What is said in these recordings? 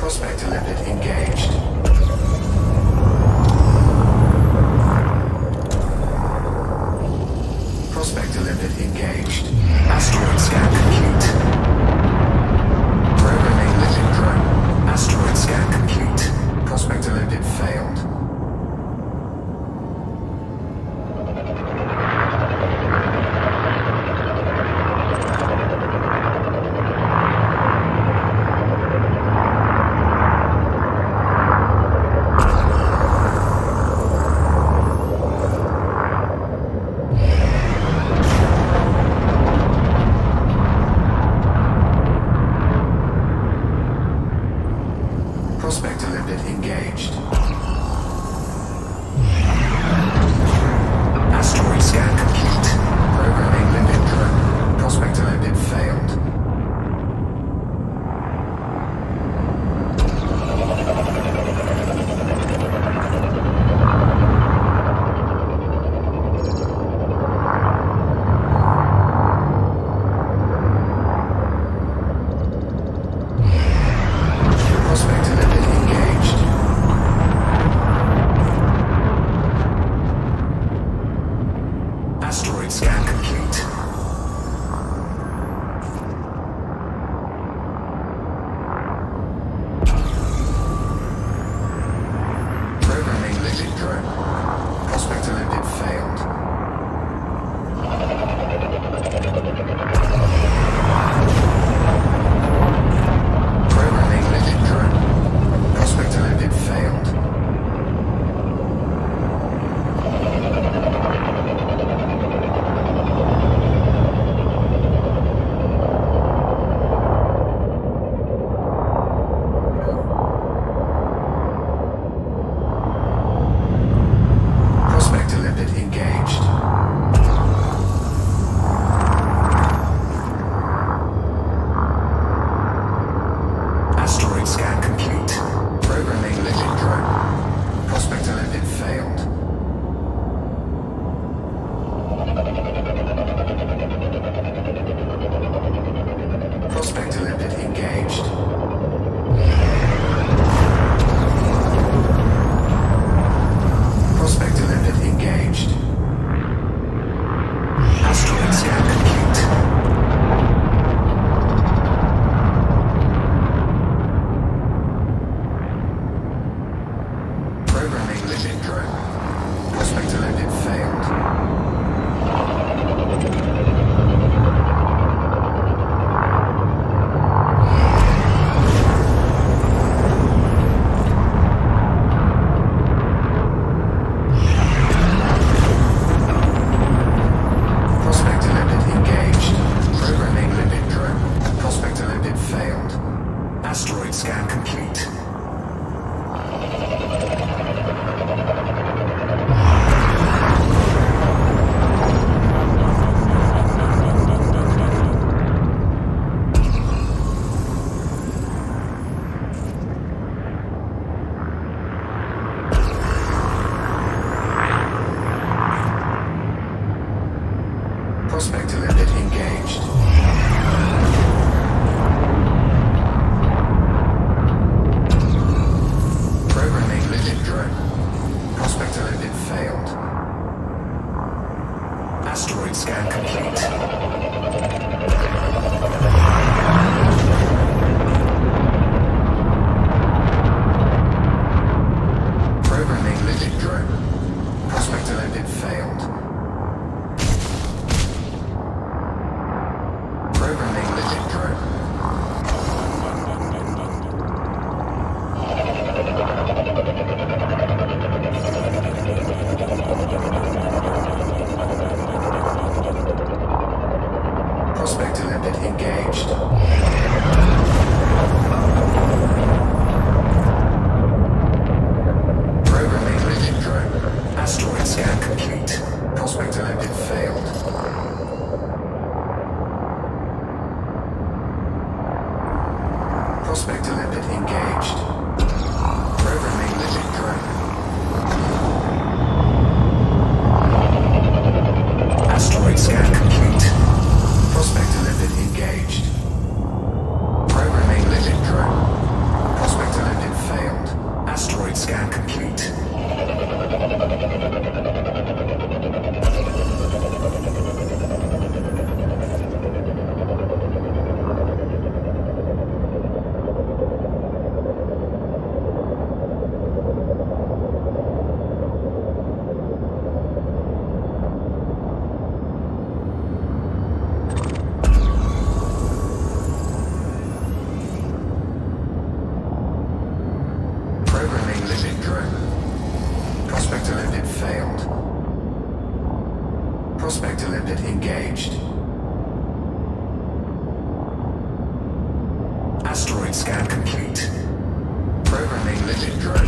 Prospector limpet engaged. Prospector limpet engaged. Asteroid scan complete. Programming limpet drone. Asteroid scan complete. Prospector limpet failed. Prospector limpet engaged. Asteroid scan complete. Programming limpet drone. Prospector limpet failed. Prospector limpet engaged. Asteroid scan complete. Programming limpet drone. Prospector limpet failed. Programming limpet drone. Prospector limpet failed. Prospector limpet engaged. Asteroid scan complete. Programming limpet drone. Prospector limpet failed. Prospector limpet engaged. Prospector limpet engaged. Asteroid scan complete. Programming limpet drone. Prospector limpet failed. Prospector limpet engaged. Programming limpet drone. Prospector limpet failed. Asteroid scan complete. Prospector limpet engaged. Programming limpet drone. Prospector limpet failed. Asteroid scan complete. Programming limpet drone. Prospector limpet failed. Programming limpet drone. Prospector limpet engaged. Programming limpet drone. Asteroid scan complete. Prospector limpet failed. Prospector limpet engaged. Programming limpet drone. Asteroid scan complete. Prospector limpet engaged. Programming limpet drone. Prospector Asteroid scan complete. Programming limit drone.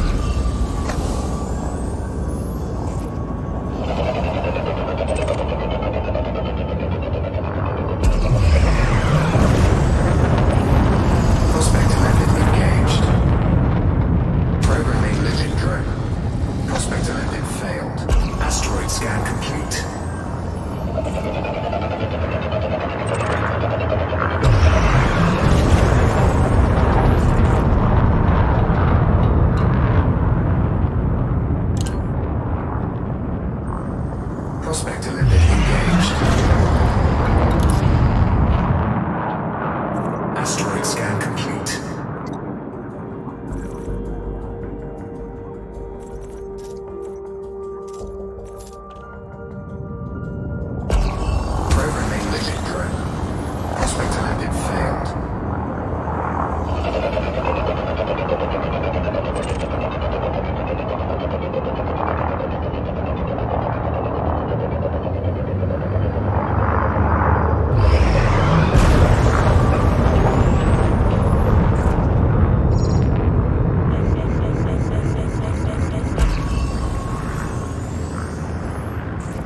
Prospector limit engaged. Asteroid scan complete. Programming limit drone. Prospector limit failed.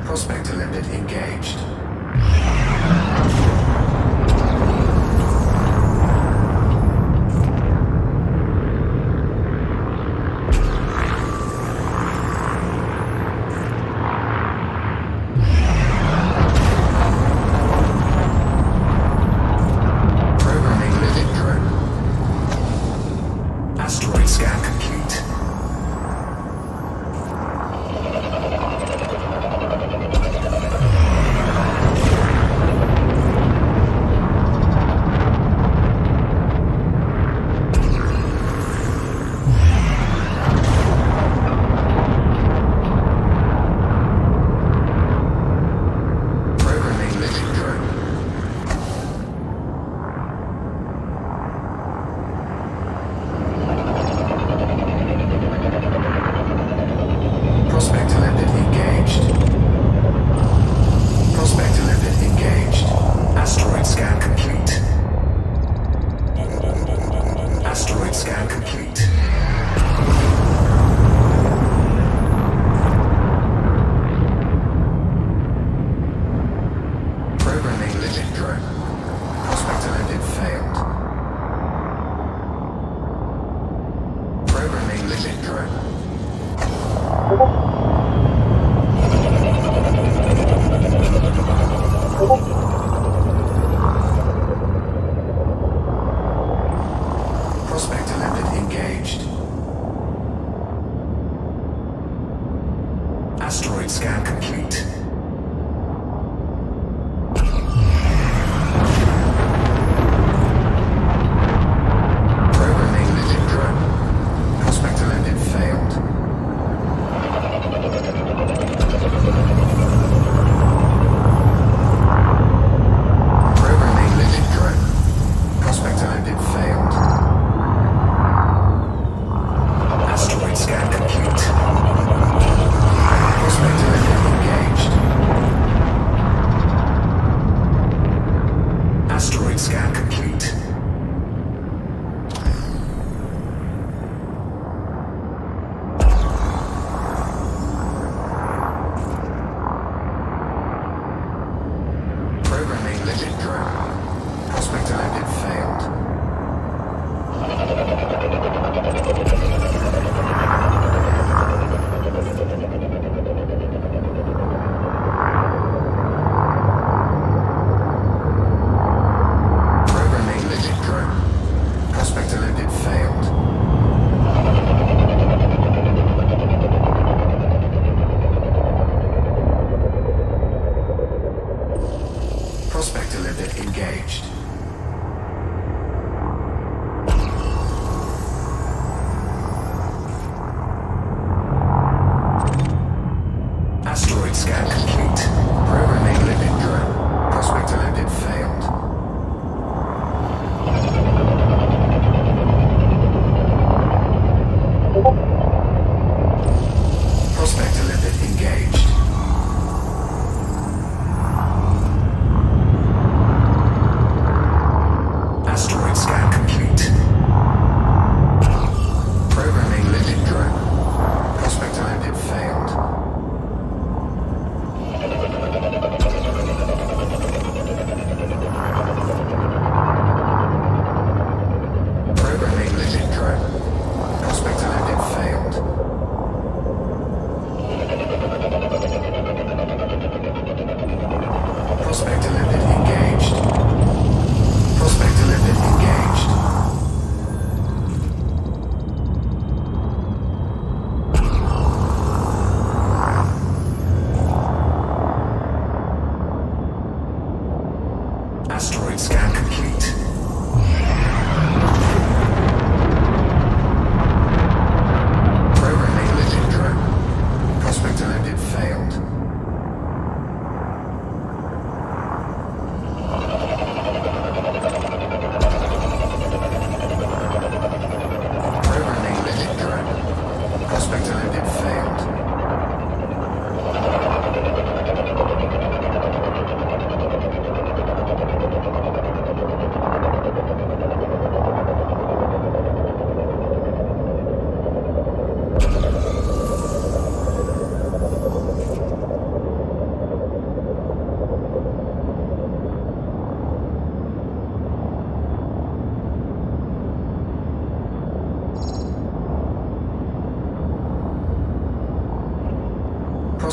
Prospector limit engaged. Programming limit drone. Asteroid scan complete. Prospector limit engaged. Prospector limit engaged. Asteroid scan complete. Asteroid scan complete. Programming limit drone. Prospector limit failed. Programming limit drone. Prospector limit engaged. Asteroid scan complete. Programming limit drone. Prospector limit failed.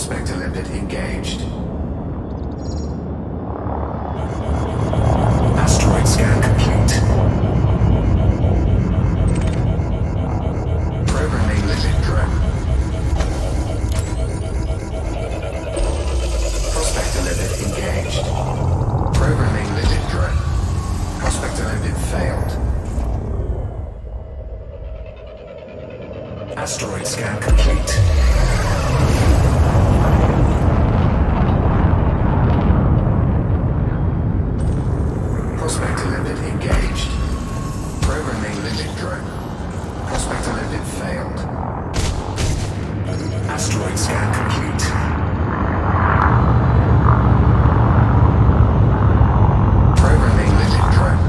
Prospector limpet engaged. Asteroid scan complete. Programming limpet drone. Prospector limpet engaged. Programming limpet drone. Prospector limpet failed. Asteroid scan complete. Prospector limpet engaged. Programming limpet drone. Prospector limpet failed. Asteroid scan complete. Programming limpet drone.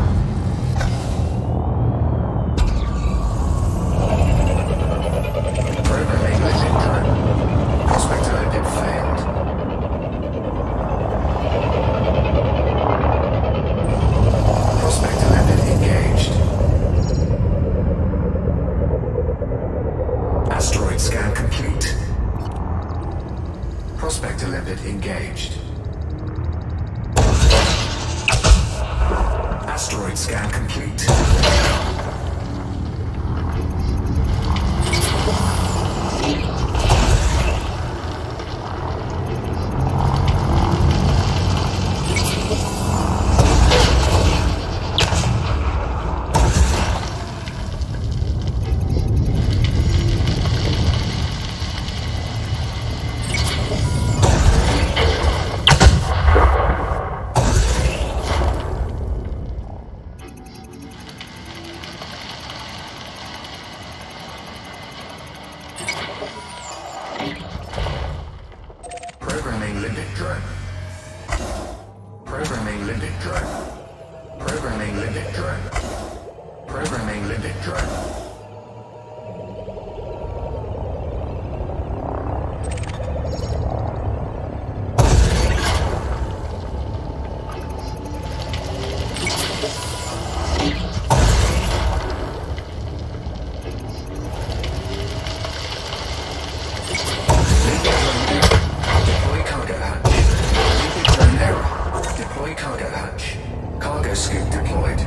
Programming limpet drone. Prospector limpet failed. Prospector limpet engaged. Asteroid scan complete. Prospector limpet engaged. Asteroid scan complete. Programming limpet drone. Programming limpet drone. Programming limpet drone. Programming limpet drone. Deploy cargo hatch. Limpet drone error. Deploy cargo hatch. Cargo scoop deployed.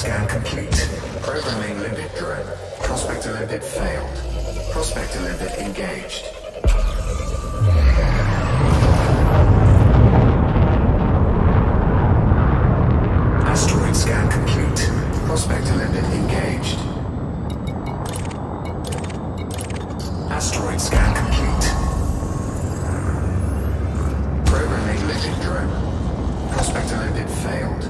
scan complete. Programming limpet drone. Prospector limpet failed. Prospector limpet engaged. Asteroid scan complete. Prospector limpet engaged. Asteroid scan complete. Programming limpet drone. Prospector limpet failed.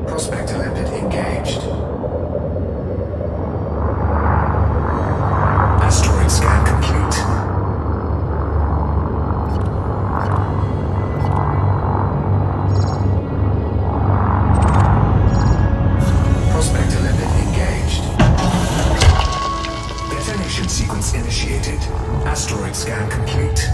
Prospector limpet engaged. Asteroid scan complete. Prospector limpet engaged. Detonation sequence initiated. Asteroid scan complete.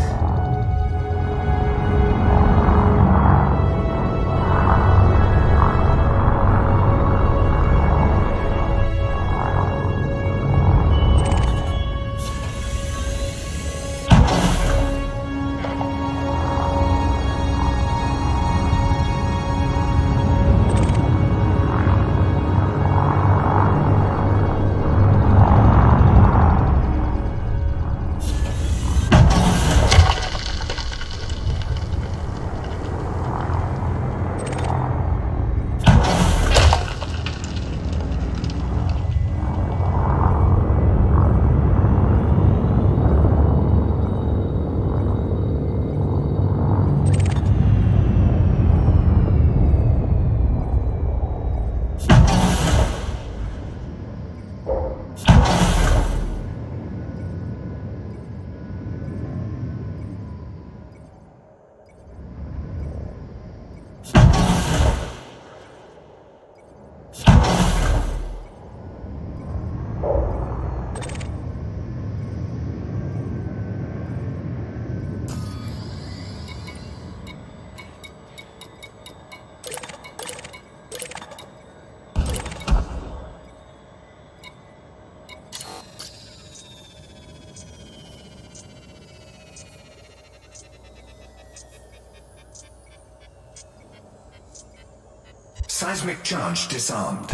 Seismic charge disarmed.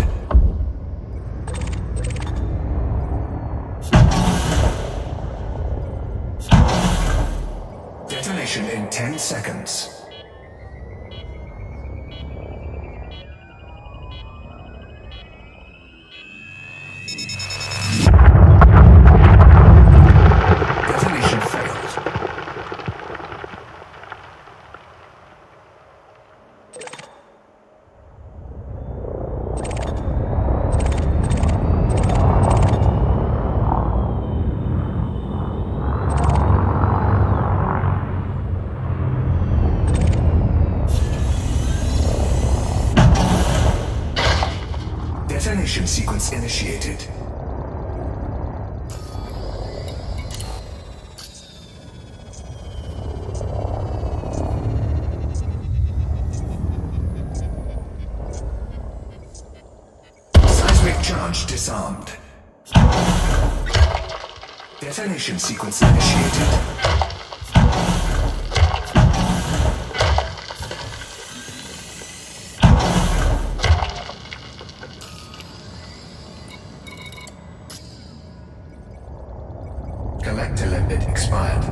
Detonation in 10 seconds. Detonation failed. Detonation sequence initiated. Seismic charge disarmed. Detonation sequence initiated. Collector limit expired.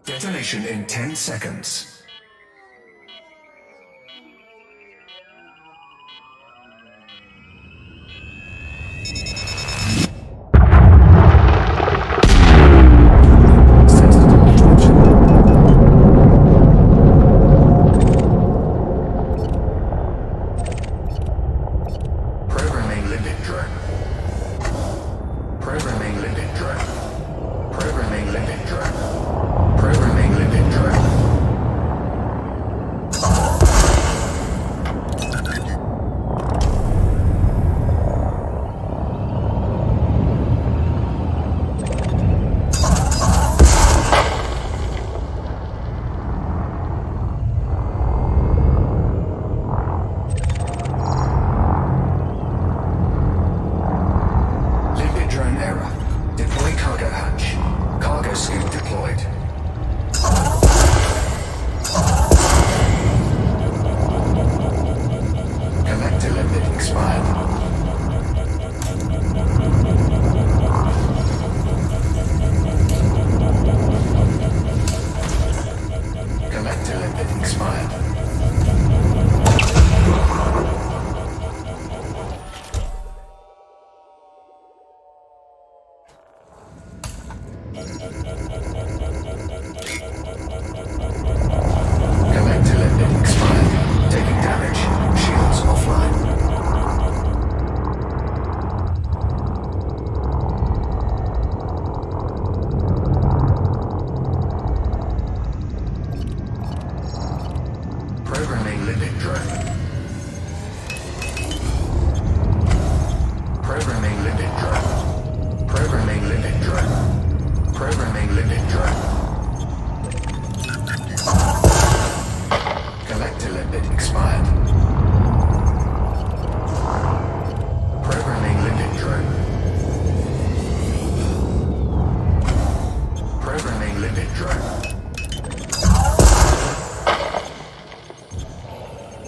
Detonation in 10 seconds. Programming limit drone. Programming limit drone. Programming limit drone. Programming limit drone. Limit drone error. Deploy cargo hatch. Cargo scoop deployed. Collector limit expired. Collector limit expired. Collector limit expired. Taking damage. Shields offline. Programming limit drone. Programming limit drone. Programming limit drone. Programming limit drone. Collector limit expired. Programming limit drone. Programming limit drone.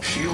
Shield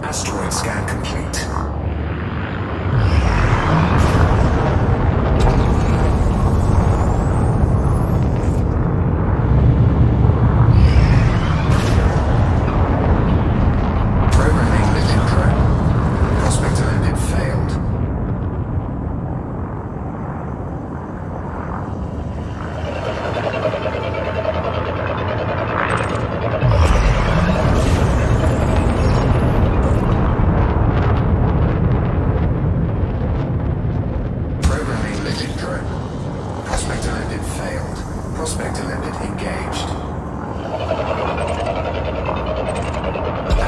Asteroid scan complete. Programming living drone. Prospect elected failed. Prospect elected engaged.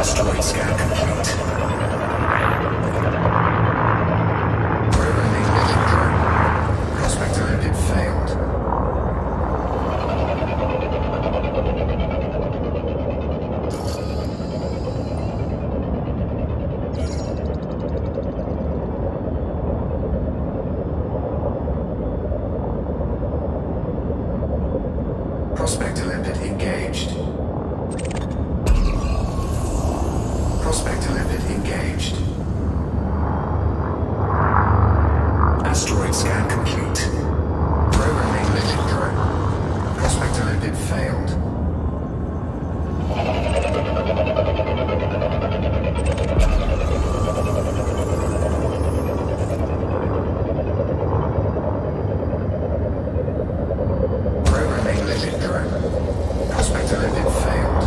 Asteroid scan complete. Programming living drone. Prospect elected failed. Prospect elected engaged. Prospect elected engaged. Asteroid scan complete. Programming living drone. Prospect elected failed. Programming living drone. Prospect elected failed.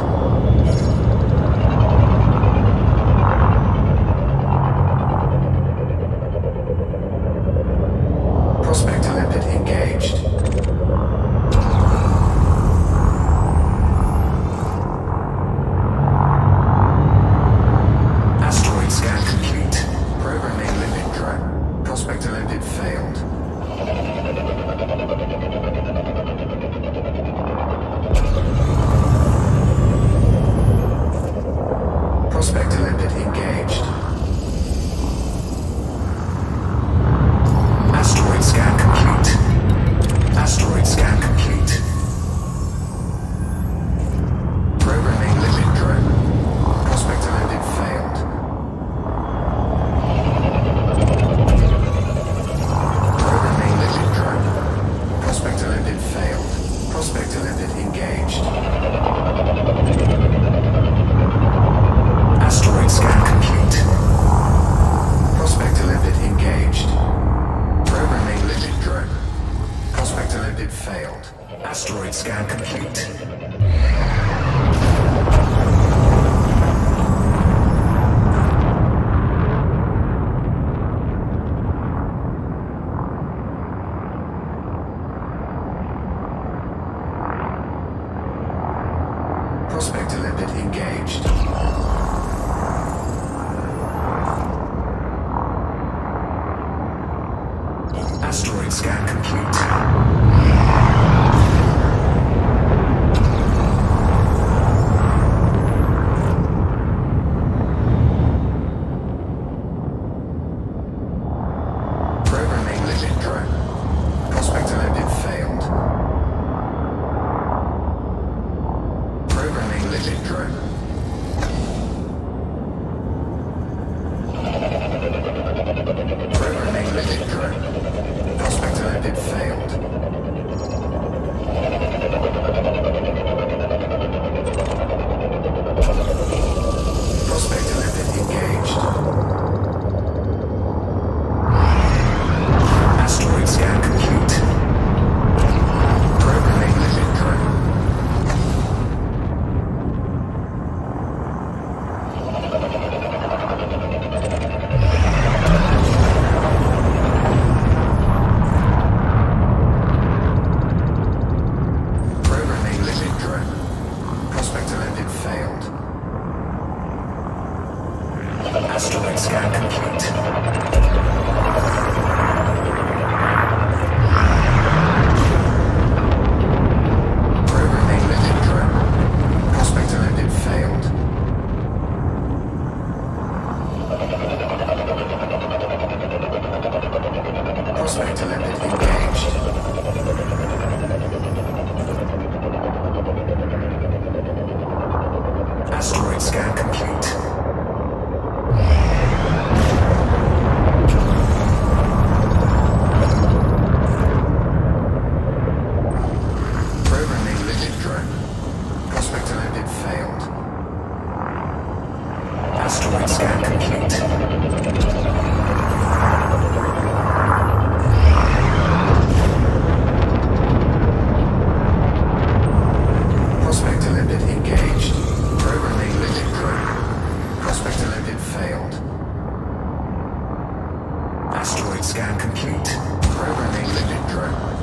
Prospect elected engaged. Asteroid scan complete. Programming living drone. Prospect elected failed. Prospect elected engaged. Asteroid scan complete. Asteroid scan complete. Programming living drone. Prospect elected failed. Programming living drone. Prospect elected failed. Prospect elected engaged. Asteroid scan complete. Prospect elected engaged. Programming living drone. Prospect elected failed. Asteroid scan complete. Prospect elected engaged. Asteroid scan complete. Programming living drone. Prospect elected failed. Programming living drone. Programming living drone. Prospect elected failed. Prospect elected engaged. Asteroid scan complete. Programming living drone. Programming living drone. Prospect elected failed. Asteroid scan complete. Programming living drone. Prospect elected failed. Prospect elected engaged. Asteroid scan complete. Asteroid scan complete. Prospector limpet engaged. Programming limpet drone. Prospector limpet failed. Asteroid scan complete. Programming limpet drone.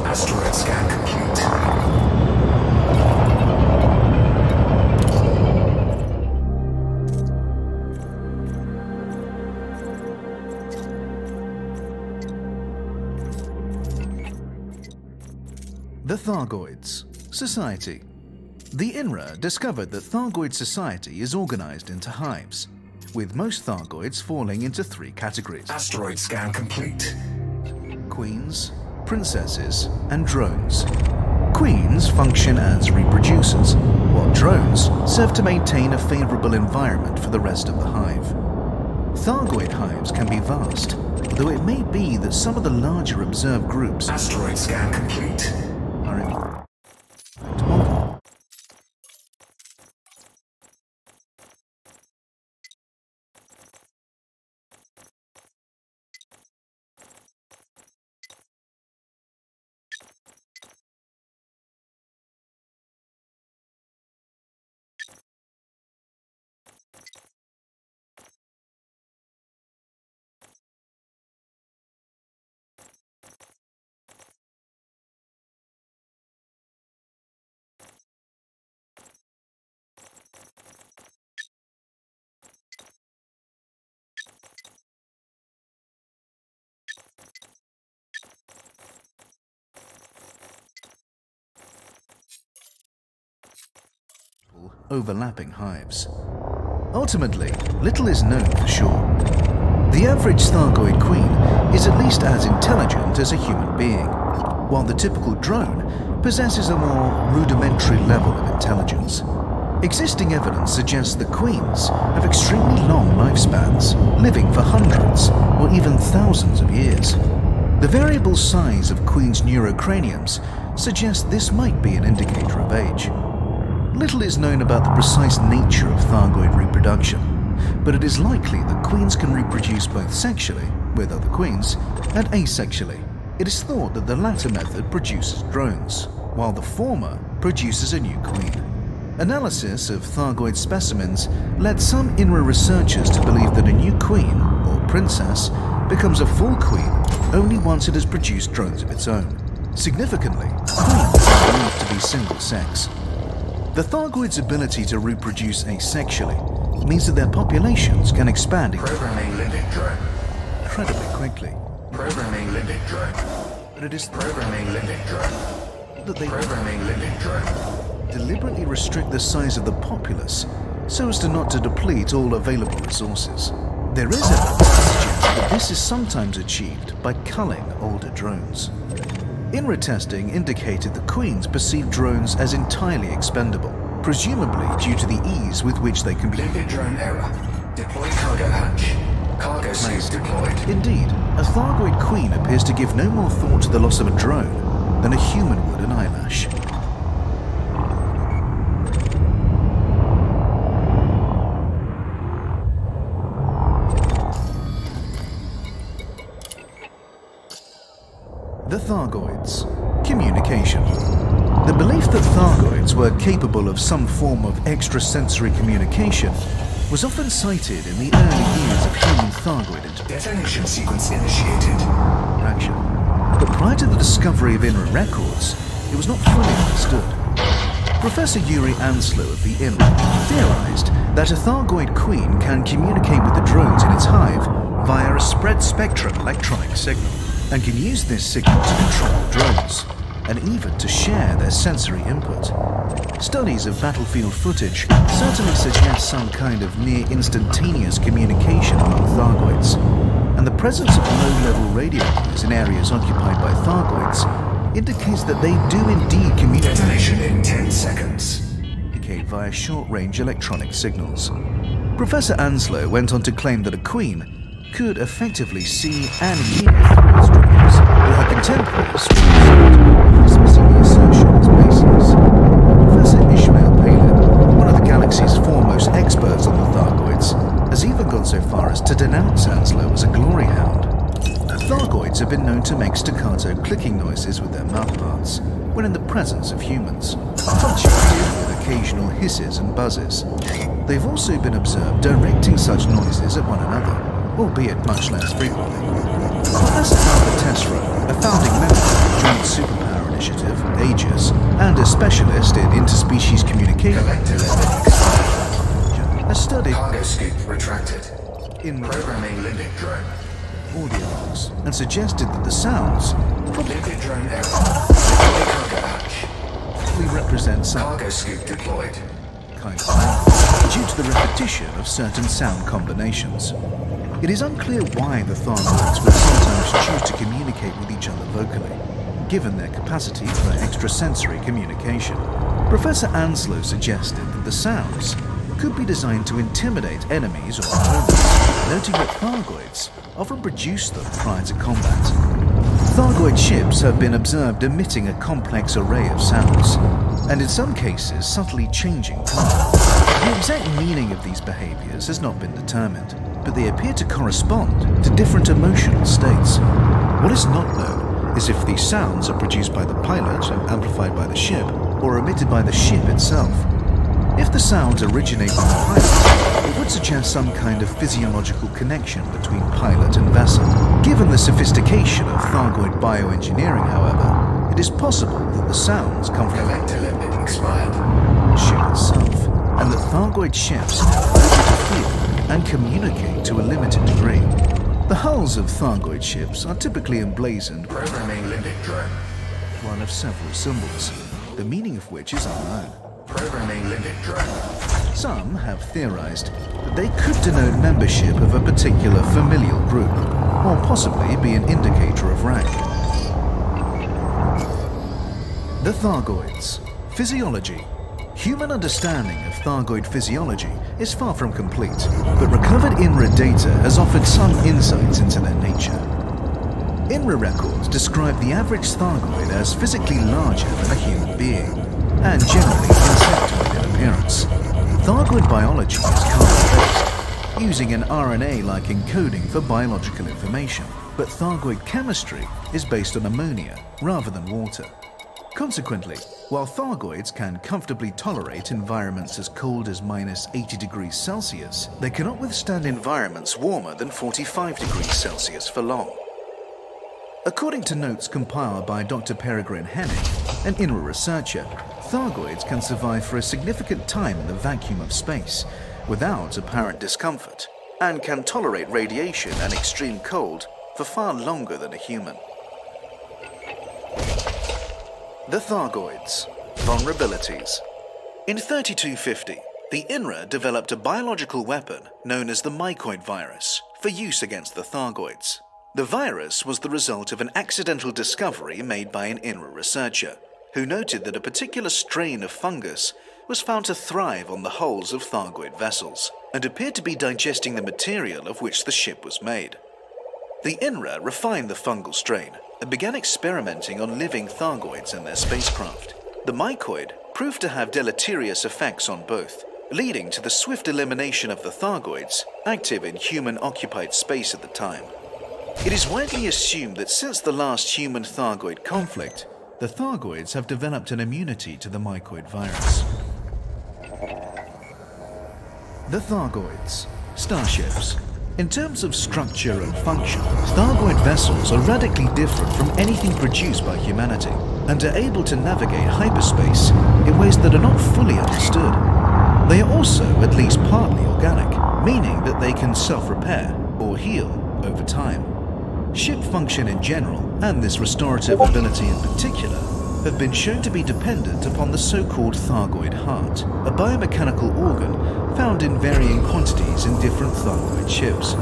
Asteroid scan complete. The Thargoids Society. The INRA discovered that Thargoid society is organized into hives, with most Thargoids falling into three categories: Asteroid scan complete. queens, princesses, and drones. Queens function as reproducers, while drones serve to maintain a favorable environment for the rest of the hive. Thargoid hives can be vast, though it may be that some of the larger observed groups Asteroid scan complete. are in overlapping hives. Ultimately, little is known for sure. The average Thargoid queen is at least as intelligent as a human being, while the typical drone possesses a more rudimentary level of intelligence. Existing evidence suggests that queens have extremely long lifespans, living for hundreds or even thousands of years. The variable size of queens' neurocraniums suggests this might be an indicator of age. Little is known about the precise nature of Thargoid reproduction, but it is likely that queens can reproduce both sexually, with other queens, and asexually. It is thought that the latter method produces drones, while the former produces a new queen. Analysis of Thargoid specimens led some INRA researchers to believe that a new queen, or princess, becomes a full queen only once it has produced drones of its own. Significantly, queens are believed to be single-sex. The Thargoids' ability to reproduce asexually means that their populations can expand Programming limbic drone. incredibly quickly. Programming limbic drone. But it is Programming limbic drone. that they Programming limbic drone. deliberately restrict the size of the populace so as to not to deplete all available resources. There is evidence to suggest that this is sometimes achieved by culling older drones. INRA testing indicated that queens perceive drones as entirely expendable, presumably due to the ease with which they can be. Limbic drone error. Deploy cargo hatch. Cargo suit deployed. Indeed, a Thargoid queen appears to give no more thought to the loss of a drone than a human would an eyelash. The Thargoids. Communication. The belief that Thargoids were capable of some form of extrasensory communication was often cited in the early years of human Thargoid Detonation sequence initiated. interaction. But prior to the discovery of INRA records, it was not fully understood. Professor Yuri Anslow of the INRA theorized that a Thargoid queen can communicate with the drones in its hive via a spread-spectrum electronic signal, and can use this signal to control the drones, and even to share their sensory input. Studies of battlefield footage certainly suggest some kind of near-instantaneous communication among Thargoids, and the presence of low-level radio waves in areas occupied by Thargoids indicates that they do indeed communicate Detonation in 10 seconds. via short-range electronic signals. Professor Anslow went on to claim that a queen could effectively see and hear through its dreams, but her contemporaries were dismissing the assertion as baseless. Professor Ishmael Palin, one of the galaxy's foremost experts on the Thargoids, has even gone so far as to denounce Anslow as a glory hound. Thargoids have been known to make staccato clicking noises with their mouthparts when in the presence of humans, punctuated with occasional hisses and buzzes. They've also been observed directing such noises at one another, albeit much less frequently. Professor Albert Tesra, a founding member of the joint superpower and a specialist in interspecies communication, Collector limbic expired. has studied Cargo scoop retracted. in Programming limbic drone. audio logs and suggested that the sounds Limbic drone error. Deploy cargo hatch. probably represent some Cargo scoop deployed. kind of language due to the repetition of certain sound combinations. It is unclear why the Thargoids would sometimes choose to communicate with each other vocally, given their capacity for extrasensory communication. Professor Anslow suggested that the sounds could be designed to intimidate enemies or opponents, noting that Thargoids often produce them prior to combat. Thargoid ships have been observed emitting a complex array of sounds, and in some cases subtly changing color. The exact meaning of these behaviors has not been determined, but they appear to correspond to different emotional states. What is not known is if these sounds are produced by the pilot and amplified by the ship, or emitted by the ship itself. If the sounds originate from the pilot, it would suggest some kind of physiological connection between pilot and vessel. Given the sophistication of Thargoid bioengineering, however, it is possible that the sounds come from Collector limbic expired. the ship itself, and that Thargoid ships are able to feel and communicate to a limited degree. The hulls of Thargoid ships are typically emblazoned with Programming limbic drone. one of several symbols, the meaning of which is unknown. Programming limbic drone. Some have theorized that they could denote membership of a particular familial group, or possibly be an indicator of rank. The Thargoids. Physiology. Human understanding of Thargoid physiology is far from complete, but recovered INRA data has offered some insights into their nature. INRA records describe the average Thargoid as physically larger than a human being, and generally insectoid in appearance. Thargoid biology is carbon-based, using an RNA-like encoding for biological information, but Thargoid chemistry is based on ammonia rather than water. Consequently, while Thargoids can comfortably tolerate environments as cold as -80 degrees Celsius, they cannot withstand environments warmer than 45 degrees Celsius for long. According to notes compiled by Dr. Peregrine Hennig, an INRA researcher, Thargoids can survive for a significant time in the vacuum of space without apparent discomfort, and can tolerate radiation and extreme cold for far longer than a human. The Thargoids. Vulnerabilities. In 3250, the INRA developed a biological weapon known as the mycoid virus for use against the Thargoids. The virus was the result of an accidental discovery made by an INRA researcher, who noted that a particular strain of fungus was found to thrive on the hulls of Thargoid vessels, and appeared to be digesting the material of which the ship was made. The INRA refined the fungal strain and began experimenting on living Thargoids and their spacecraft. The mycoid proved to have deleterious effects on both, leading to the swift elimination of the Thargoids active in human-occupied space at the time. It is widely assumed that since the last human-Thargoid conflict, the Thargoids have developed an immunity to the mycoid virus. The Thargoids. Starships. In terms of structure and function, Thargoid vessels are radically different from anything produced by humanity, and are able to navigate hyperspace in ways that are not fully understood. They are also at least partly organic, meaning that they can self-repair or heal over time. Ship function in general, and this restorative ability in particular, have been shown to be dependent upon the so-called Thargoid heart, a biomechanical organ found in varying quantities in different Thargoid ships.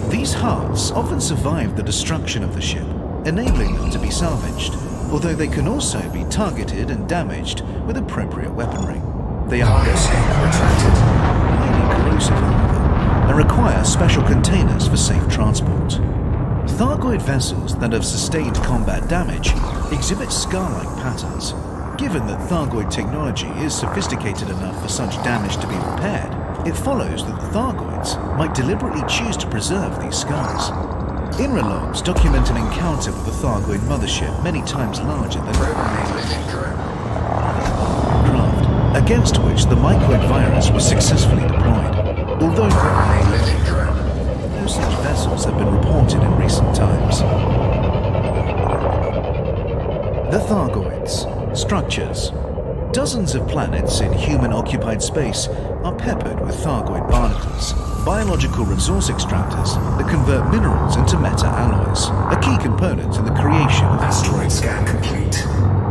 These hearts often survive the destruction of the ship, enabling them to be salvaged, although they can also be targeted and damaged with appropriate weaponry. They are highly corrosive, however, and require special containers for safe transport. Thargoid vessels that have sustained combat damage exhibit scar-like patterns. Given that Thargoid technology is sophisticated enough for such damage to be repaired, it follows that the Thargoids might deliberately choose to preserve these scars. INRA logs document an encounter with a Thargoid mothership many times larger than craft, against which the mycoid virus was successfully deployed, although no such vessels have been reported in recent times. The Thargoids. Structures. Dozens of planets in human-occupied space are peppered with Thargoid barnacles, biological resource extractors that convert minerals into meta-alloys, a key component in the creation of Asteroid scan complete.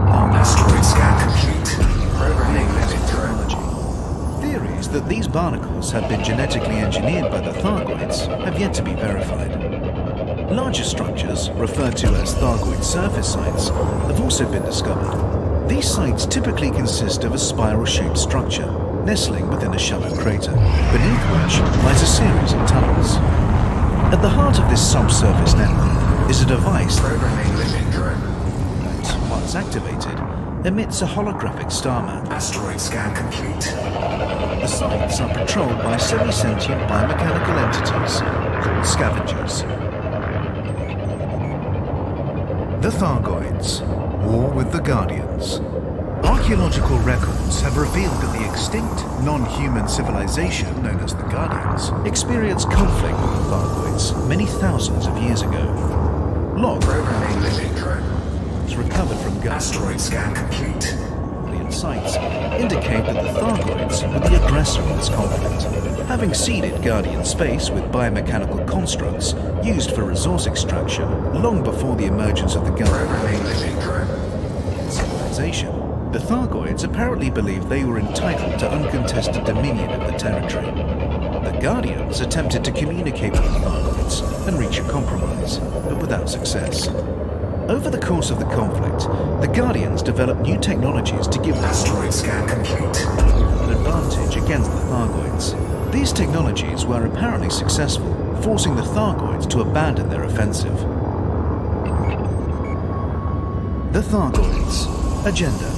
Asteroid scan complete. Programming limit drone. Theories that these barnacles have been genetically engineered by the Thargoids have yet to be verified. Larger structures, referred to as Thargoid surface sites, have also been discovered. These sites typically consist of a spiral-shaped structure, nestling within a shallow crater, beneath which lies a series of tunnels. At the heart of this subsurface network is a device Programming limit drone. that, once activated, emits a holographic star map. Asteroid scan complete. The sites are patrolled by semi-sentient biomechanical entities called scavengers. The Thargoids, war with the Guardians. Archaeological records have revealed that the extinct, non-human civilization known as the Guardians experienced conflict with the Thargoids many thousands of years ago. Logs Programming limit drone. recovered from Asteroid scan complete. Guardian sites indicate that the Thargoids were the aggressor in this conflict, having seeded Guardian space with biomechanical constructs used for resource extraction long before the emergence of the Guardian Programming limit drone. civilization. The Thargoids apparently believed they were entitled to uncontested dominion of the territory. The Guardians attempted to communicate with the Thargoids and reach a compromise, but without success. Over the course of the conflict, the Guardians developed new technologies to give them Asteroid scan complete. an advantage against the Thargoids. These technologies were apparently successful, forcing the Thargoids to abandon their offensive. The Thargoids. Agenda.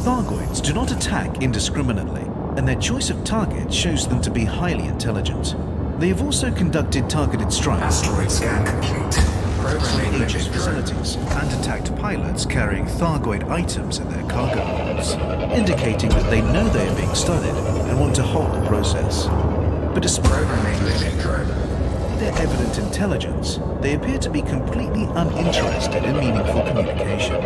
Thargoids do not attack indiscriminately, and their choice of target shows them to be highly intelligent. They have also conducted targeted strikes Asteroid scan complete. Programming on limit drone. facilities and attacked pilots carrying Thargoid items in their cargo holds, indicating that they know they are being studied and want to halt the process. But despite Programming limit drone. their evident intelligence, they appear to be completely uninterested in meaningful communication.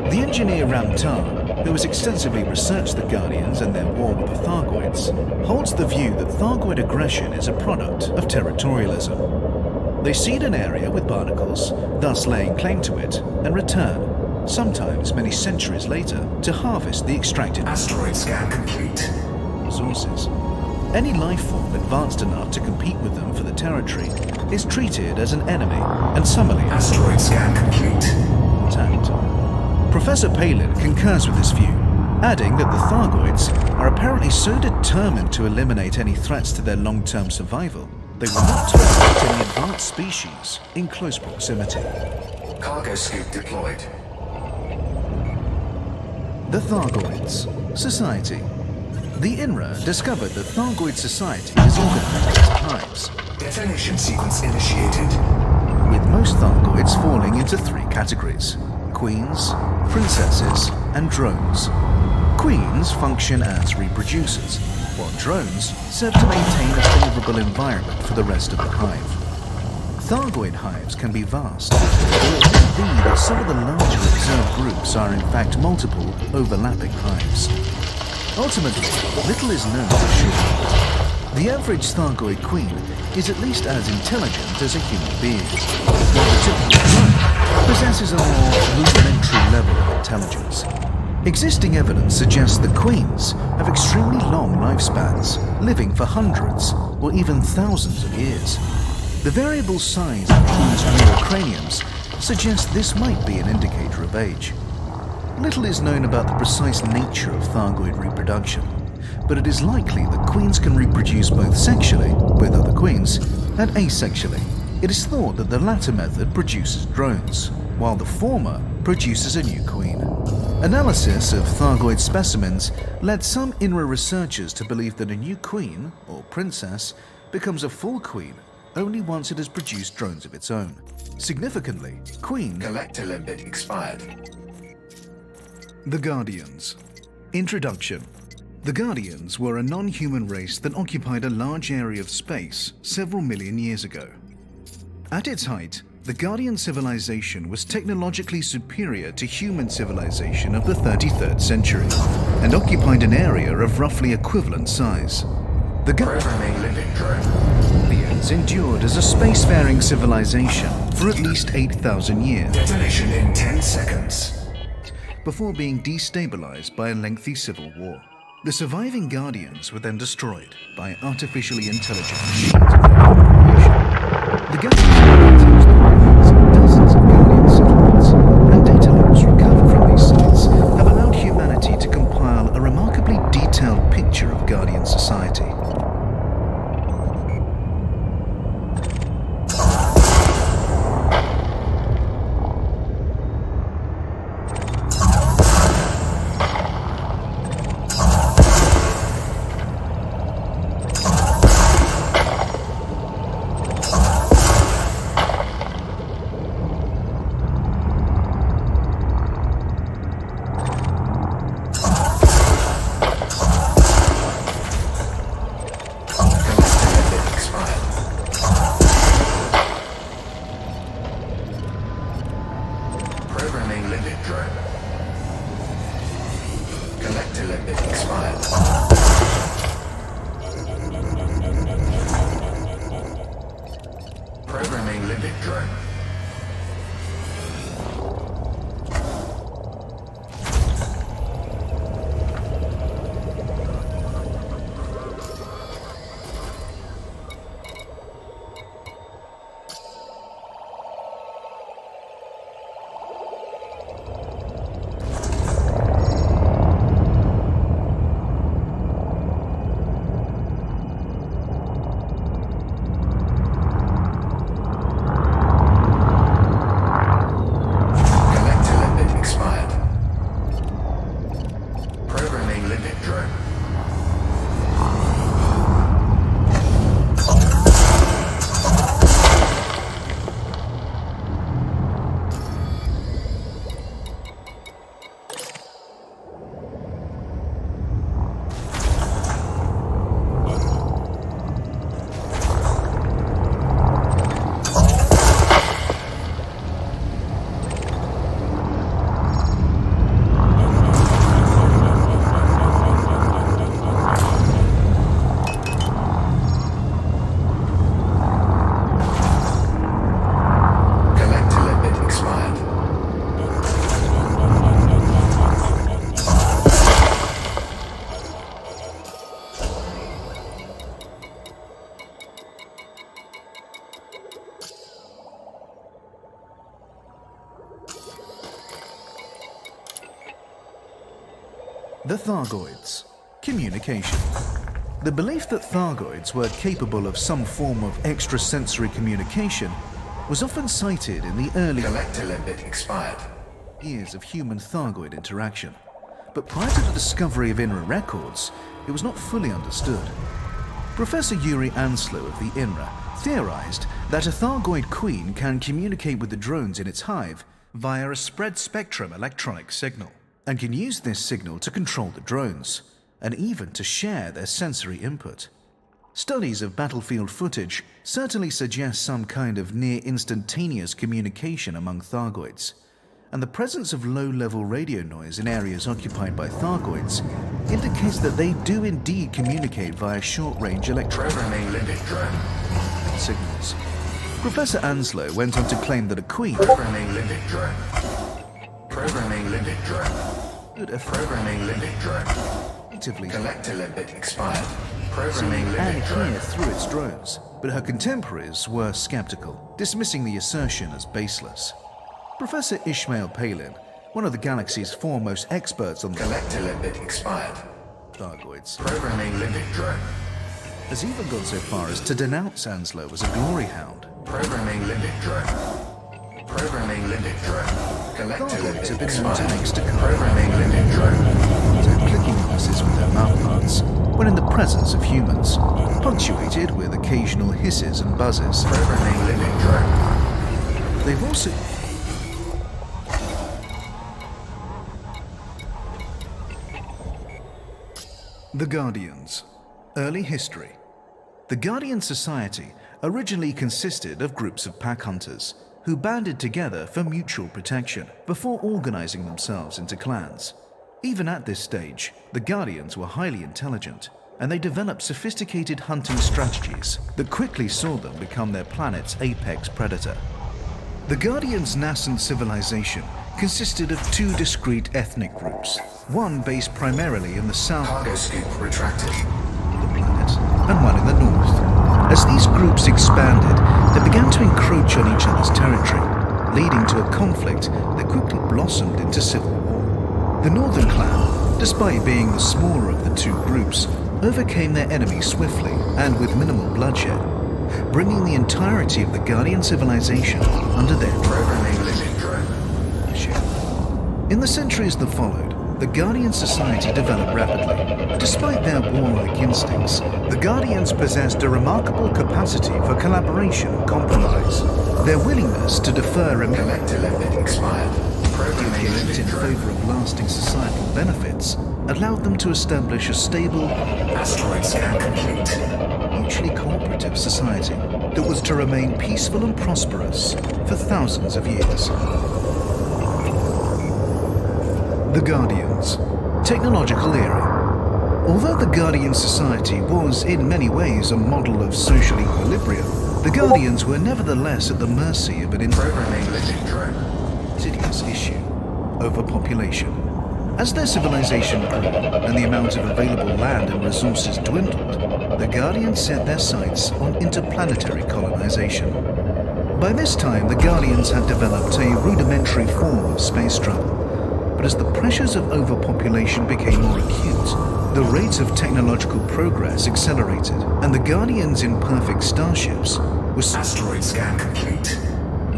The engineer Ramtar, who has extensively researched the Guardians and their war with the Thargoids, holds the view that Thargoid aggression is a product of territorialism. They seed an area with barnacles, thus laying claim to it, and return, sometimes many centuries later, to harvest the extracted Asteroid scan complete. resources. Any life form advanced enough to compete with them for the territory is treated as an enemy and summarily Asteroid scan complete. attacked. Professor Palin concurs with this view, adding that the Thargoids are apparently so determined to eliminate any threats to their long-term survival, they will not tolerate any advanced species in close proximity. Cargo scoop deployed. The Thargoids. Society. The INRA discovered that Thargoid society is organized into hives, Detonation sequence initiated. with most Thargoids falling into three categories: queens, princesses, and drones. Queens function as reproducers, while drones serve to maintain a favorable environment for the rest of the hive. Thargoid hives can be vast, or it may be that some of the larger observed groups are in fact multiple overlapping hives. Ultimately, little is known for sure. The average Thargoid queen is at least as intelligent as a human being, while the typical drone possesses a more rudimentary level of intelligence. Existing evidence suggests that queens have extremely long lifespans, living for hundreds or even thousands of years. The variable size of queens' neurocraniums suggests this might be an indicator of age. Little is known about the precise nature of Thargoid reproduction, but it is likely that queens can reproduce both sexually, with other queens, and asexually. It is thought that the latter method produces drones, while the former produces a new queen. Analysis of Thargoid specimens led some INRA researchers to believe that a new queen, or princess, becomes a full queen only once it has produced drones of its own. Significantly, queen... Collector limit expired. The Guardians. Introduction. The Guardians were a non-human race that occupied a large area of space several million years ago. At its height, The Guardian civilization was technologically superior to human civilization of the 33rd century and occupied an area of roughly equivalent size. The Guardians endured as a spacefaring civilization for at least 8,000 years. Detonation in 10 seconds. Before being destabilized by a lengthy civil war. The surviving Guardians were then destroyed by artificially intelligent machines of their own creation. The Guardians used the remains of dozens of Guardian settlements, and data logs recovered from these sites have allowed humanity to compile a remarkably detailed picture of Guardian society. The Thargoids. Communication. The belief that Thargoids were capable of some form of extrasensory communication was often cited in the early years of human-Thargoid interaction. But prior to the discovery of INRA records, it was not fully understood. Professor Yuri Anslow of the INRA theorized that a Thargoid queen can communicate with the drones in its hive via a spread-spectrum electronic signal, and can use this signal to control the drones, and even to share their sensory input. Studies of battlefield footage certainly suggest some kind of near-instantaneous communication among Thargoids, and the presence of low-level radio noise in areas occupied by Thargoids indicates that they do indeed communicate via short-range electronic signals. Professor Anslow went on to claim that a queen natively and hear through its drones, but her contemporaries were skeptical, dismissing the assertion as baseless. Professor Ishmael Palin, one of the galaxy's foremost experts on the Thargoids, has even gone so far as to denounce Anslow as a glory hound. Thargoids have been known to mix to clicking noises with their mouthparts when in the presence of humans, punctuated with occasional hisses and buzzes. They've also The Guardians. Early history. The Guardian Society originally consisted of groups of pack hunters who banded together for mutual protection before organizing themselves into clans. Even at this stage, the Guardians were highly intelligent, and they developed sophisticated hunting strategies that quickly saw them become their planet's apex predator. The Guardians' nascent civilization consisted of two discrete ethnic groups, one based primarily in the south Cargo scoop retracted. of the planet and one in the north. As these groups expanded, they began to encroach on each other's territory, leading to a conflict that quickly blossomed into civil war. The Northern Clan, despite being the smaller of the two groups, overcame their enemy swiftly and with minimal bloodshed, bringing the entirety of the Guardian civilization under their Programming limit drone. leadership. In the centuries that followed, the Guardian society developed rapidly. Despite their warlike instincts, the Guardians possessed a remarkable capacity for collaboration and compromise. Their willingness to defer and Connector limit expired. Programming in limit drone. favor of lasting societal benefits allowed them to establish a stable, Asteroid scan complete. mutually cooperative society that was to remain peaceful and prosperous for thousands of years. The Guardians. Technological era. Although the Guardian society was in many ways a model of social equilibrium, the Guardians were nevertheless at the mercy of an Programming limit drone. insidious issue: overpopulation. As their civilization grew and the amount of available land and resources dwindled, the Guardians set their sights on interplanetary colonization. By this time, the Guardians had developed a rudimentary form of space travel, but as the pressures of overpopulation became more acute, the rates of technological progress accelerated, and the Guardians' imperfect starships were Asteroid scan complete.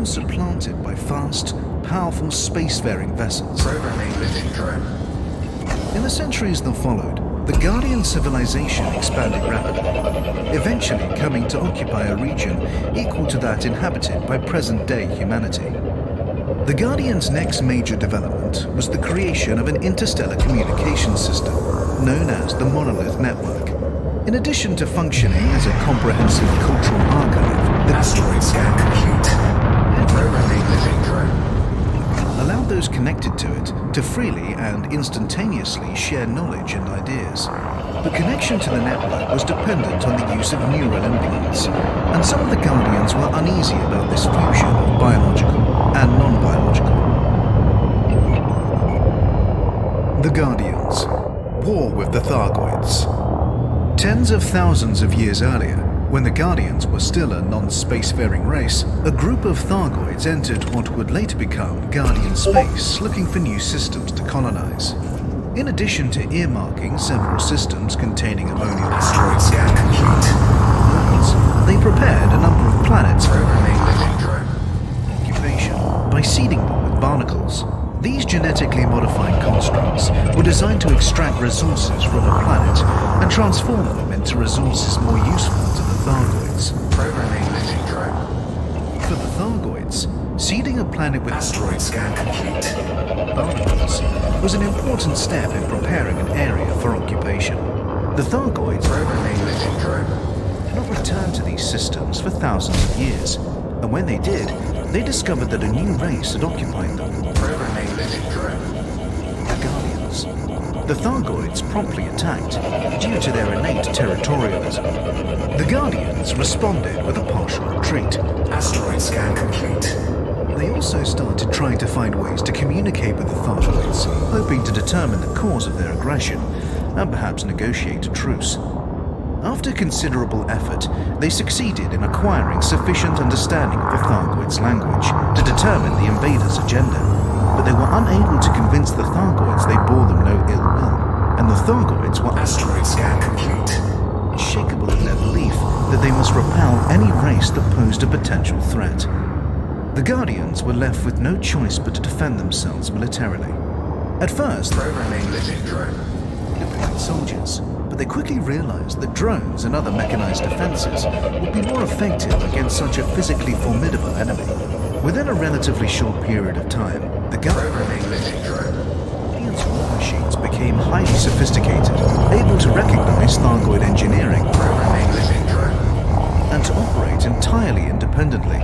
supplanted by fast, powerful spacefaring vessels. Programming limit drone. In the centuries that followed, the Guardian civilization expanded rapidly, eventually coming to occupy a region equal to that inhabited by present-day humanity. The Guardians' next major development was the creation of an interstellar communication system known as the Monolith Network. In addition to functioning as a comprehensive cultural archive, the Asteroid scan complete. Programming limit drone. allowed those connected to it to freely and instantaneously share knowledge and ideas. But connection to the network was dependent on the use of neural implants, and some of the Guardians were uneasy about this fusion of biological and non-biological. The Guardians. War with the Thargoids. Tens of thousands of years earlier, when the Guardians were still a non-spacefaring race, a group of Thargoids entered what would later become Guardian space, looking for new systems to colonize. In addition to earmarking several systems containing ammonia Asteroid scan complete. weapons, they prepared a number of planets for Programming limit drone. occupation by seeding them with barnacles. These genetically modified constructs were designed to extract resources from a planet and transform them into resources more useful to the Thargoids. Programming limit drone. For the Thargoids, seeding a planet with Asteroid scan complete. barnacles was an important step in preparing an area for occupation. The Thargoids Programming limit drone. did not return to these systems for thousands of years, and when they did, they discovered that a new race had occupied them. Programming limit drone. The Guardians. The Thargoids promptly attacked, due to their innate territorialism. The Guardians responded with a partial retreat. Asteroid scan complete. They also started trying to find ways to communicate with the Thargoids, hoping to determine the cause of their aggression, and perhaps negotiate a truce. After considerable effort, they succeeded in acquiring sufficient understanding of the Thargoids' language to determine the invaders' agenda, but they were unable to convince the Thargoids they bore them no ill will, and the Thargoids were Asteroid scan complete. unshakable in their belief that they must repel any race that posed a potential threat. The Guardians were left with no choice but to defend themselves militarily. At first, Programming limit drone. they deployed soldiers, but they quickly realized that drones and other mechanized defenses would be more effective against such a physically formidable enemy. Within a relatively short period of time, the Programming limit drone. Guardians' war machines became highly sophisticated, able to recognize Thargoid engineering, Programming limit drone. and to operate entirely independently.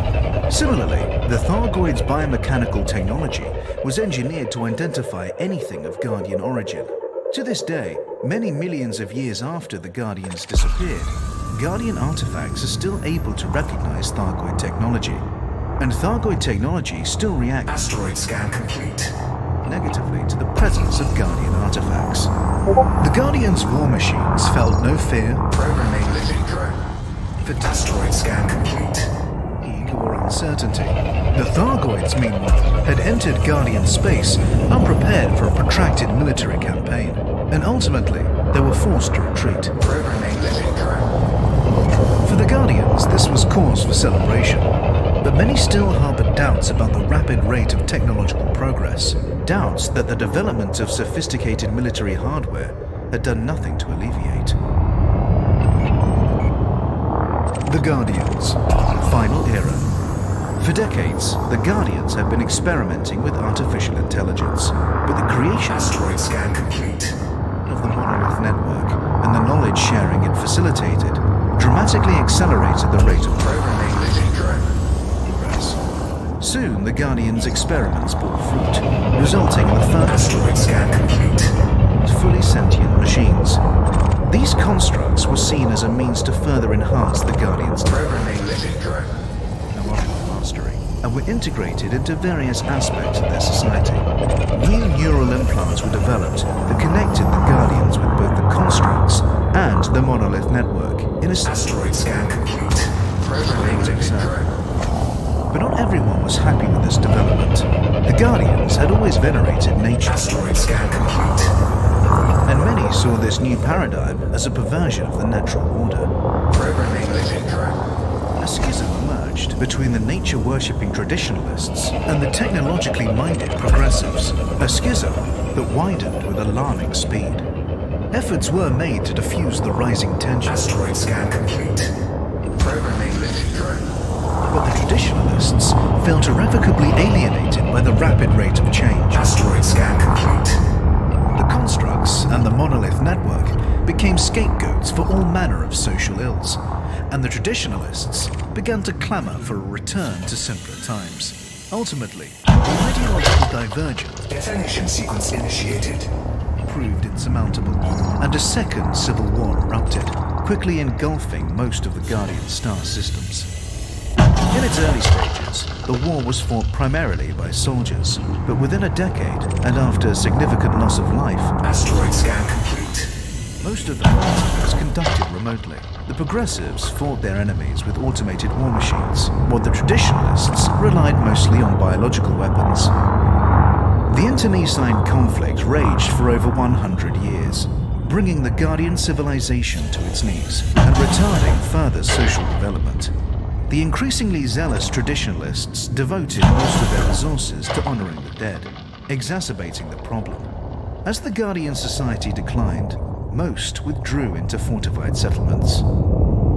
Similarly, The Thargoid's biomechanical technology was engineered to identify anything of Guardian origin. To this day, many millions of years after the Guardians disappeared, Guardian artifacts are still able to recognize Thargoid technology. And Thargoid technology still reacts Asteroid scan complete. negatively to the presence of Guardian artifacts. The Guardians' war machines felt no fear, Programming living drone. fatigue, Asteroid scan complete. or uncertainty. The Thargoids, meanwhile, had entered Guardian space unprepared for a protracted military campaign, and ultimately they were forced to retreat. Programming living drone. For the Guardians, this was cause for celebration, but many still harbored doubts about the rapid rate of technological progress, doubts that the development of sophisticated military hardware had done nothing to alleviate. The Guardians, Final Era. For decades, the Guardians have been experimenting with artificial intelligence, but the creation Asteroid scan complete. of the monolith network and the knowledge sharing it facilitated dramatically accelerated the rate of Programming living drone. progress. Soon, the Guardians' experiments bore fruit, resulting in the first Asteroid scan complete. fully sentient machines. These constructs were seen as a means to further enhance the Guardians' Programming living drone. technological mastery, and were integrated into various aspects of their society. New neural implants were developed that connected the Guardians with both the constructs and the monolith network in a Asteroid scan complete. Programming living drone. But not everyone was happy with this development. The Guardians had always venerated nature, Asteroid scan complete. and many saw this new paradigm as a perversion of the natural order. Programming living drone. A schism emerged between the nature-worshipping traditionalists and the technologically minded progressives, a schism that widened with alarming speed. Efforts were made to diffuse the rising tension, Asteroid scan complete. Programming living drone. but the traditionalists felt irrevocably alienated by the rapid rate of change. Asteroid scan complete. The constructs and the monolith network became scapegoats for all manner of social ills, and the traditionalists began to clamor for a return to simpler times. Ultimately, the ideological divergence Detonation sequence initiated. proved insurmountable, and a second civil war erupted, quickly engulfing most of the Guardian star systems. In its early stages, the war was fought primarily by soldiers, but within a decade, and after significant loss of life, Asteroid scan complete. most of the fighting was conducted remotely. The progressives fought their enemies with automated war machines, while the traditionalists relied mostly on biological weapons. The internecine conflict raged for over 100 years, bringing the Guardian civilization to its knees and retarding further social development. The increasingly zealous traditionalists devoted most of their resources to honoring the dead, exacerbating the problem. As the Guardian society declined, most withdrew into fortified settlements.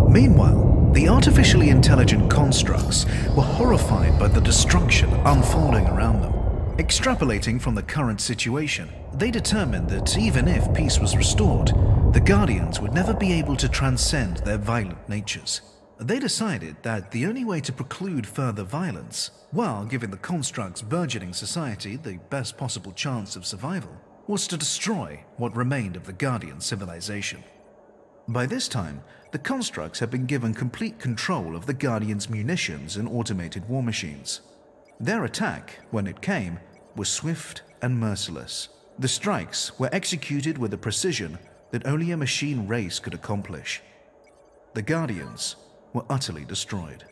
Meanwhile, the artificially intelligent constructs were horrified by the destruction unfolding around them. Extrapolating from the current situation, they determined that even if peace was restored, the Guardians would never be able to transcend their violent natures. They decided that the only way to preclude further violence, while giving the construct's burgeoning society the best possible chance of survival, was to destroy what remained of the Guardian civilization. By this time, the constructs had been given complete control of the Guardians' munitions and automated war machines. Their attack, when it came, was swift and merciless. The strikes were executed with a precision that only a machine race could accomplish. The Guardians were utterly destroyed.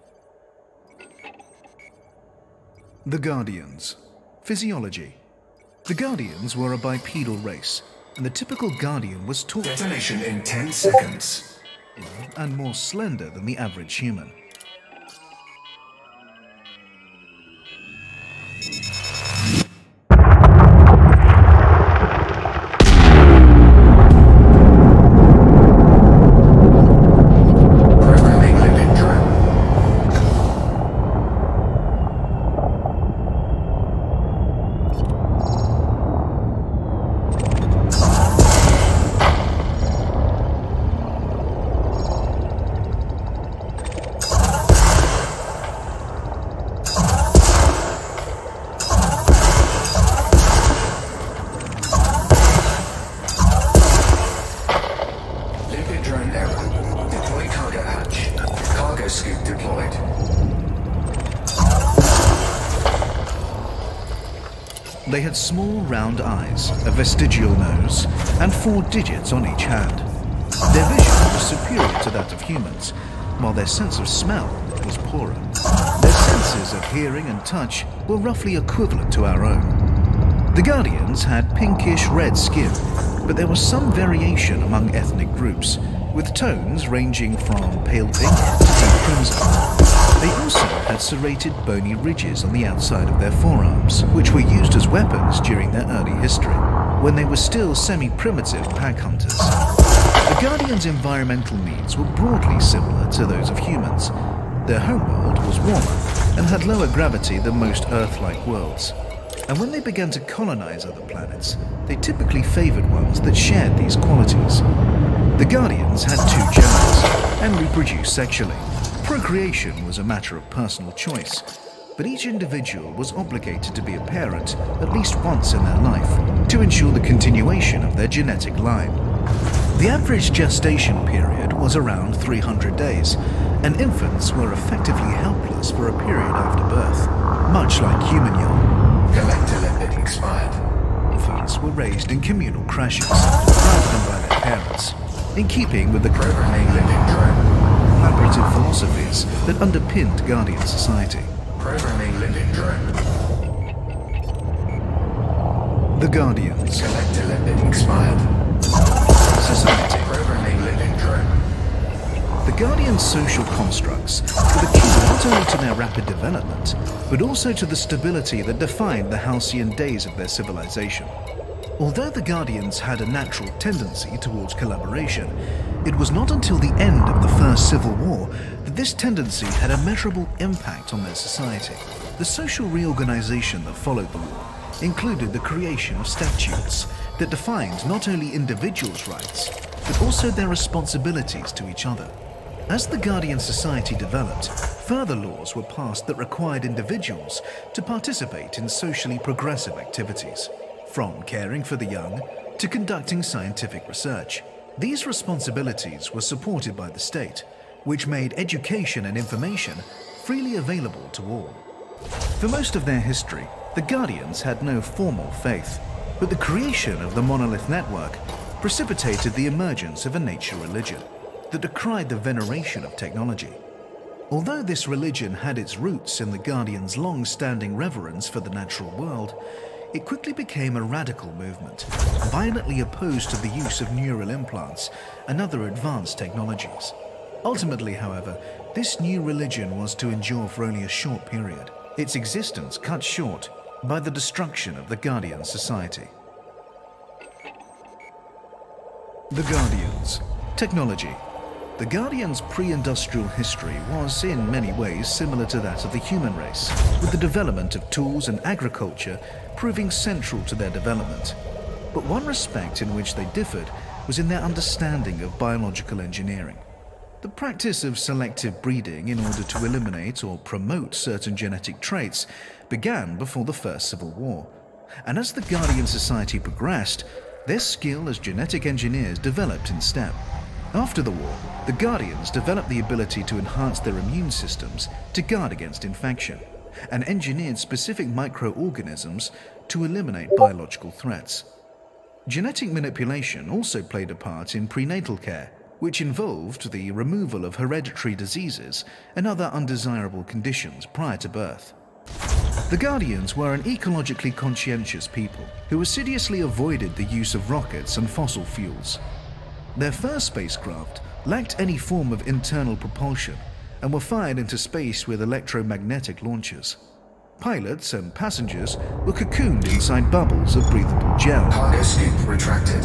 The Guardians. Physiology. The Guardians were a bipedal race, and the typical Guardian was taller Detonation in 10 seconds. and more slender than the average human. Programming living drone. They had small round eyes, a vestigial nose, and 4 digits on each hand. Their vision was superior to that of humans, while their sense of smell was poorer. Their senses of hearing and touch were roughly equivalent to our own. The Guardians had pinkish-red skin, but there was some variation among ethnic groups, with tones ranging from pale pink to deep crimson. They also had serrated bony ridges on the outside of their forearms, which were used as weapons during their early history, when they were still semi-primitive pack hunters. The Guardians' environmental needs were broadly similar to those of humans. Their homeworld was warmer and had lower gravity than most Earth-like worlds. And when they began to colonize other planets, they typically favored ones that shared these qualities. The Guardians had 2 genders and reproduced sexually. Procreation was a matter of personal choice, but each individual was obligated to be a parent at least once in their life to ensure the continuation of their genetic line. The average gestation period was around 300 days, and infants were effectively helpless for a period after birth, much like human young. Collector limit expired. Infants were raised in communal crashes rather than by their parents, in keeping with the Programming limit drone. collaborative philosophies that underpinned Guardian society. Programming limit drone. The Guardians. Collector limit expired. Society. Programming limit drone. The Guardians' social constructs were the key not only to their rapid development, but also to the stability that defined the halcyon days of their civilization. Although the Guardians had a natural tendency towards collaboration, it was not until the end of the First Civil War that this tendency had a measurable impact on their society. The social reorganization that followed the war included the creation of statutes that defined not only individuals' rights, but also their responsibilities to each other. As the Guardian society developed, further laws were passed that required individuals to participate in socially progressive activities, from caring for the young to conducting scientific research. These responsibilities were supported by the state, which made education and information freely available to all. For most of their history, the Guardians had no formal faith, but the creation of the Monolith Network precipitated the emergence of a nature religion that decried the veneration of technology. Although this religion had its roots in the Guardians' long-standing reverence for the natural world, it quickly became a radical movement, violently opposed to the use of neural implants and other advanced technologies. Ultimately, however, this new religion was to endure for only a short period, its existence cut short by the destruction of the Guardian society. The Guardians. Technology. The Guardians' pre-industrial history was in many ways similar to that of the human race, with the development of tools and agriculture proving central to their development. But one respect in which they differed was in their understanding of biological engineering. The practice of selective breeding in order to eliminate or promote certain genetic traits began before the First Civil War, and as the Guardian society progressed, their skill as genetic engineers developed in step. After the war, the Guardians developed the ability to enhance their immune systems to guard against infection, and engineered specific microorganisms to eliminate biological threats. Genetic manipulation also played a part in prenatal care, which involved the removal of hereditary diseases and other undesirable conditions prior to birth. The Guardians were an ecologically conscientious people who assiduously avoided the use of rockets and fossil fuels. Their first spacecraft lacked any form of internal propulsion and were fired into space with electromagnetic launchers. Pilots and passengers were cocooned inside bubbles of breathable gel, Cargo scoop retracted.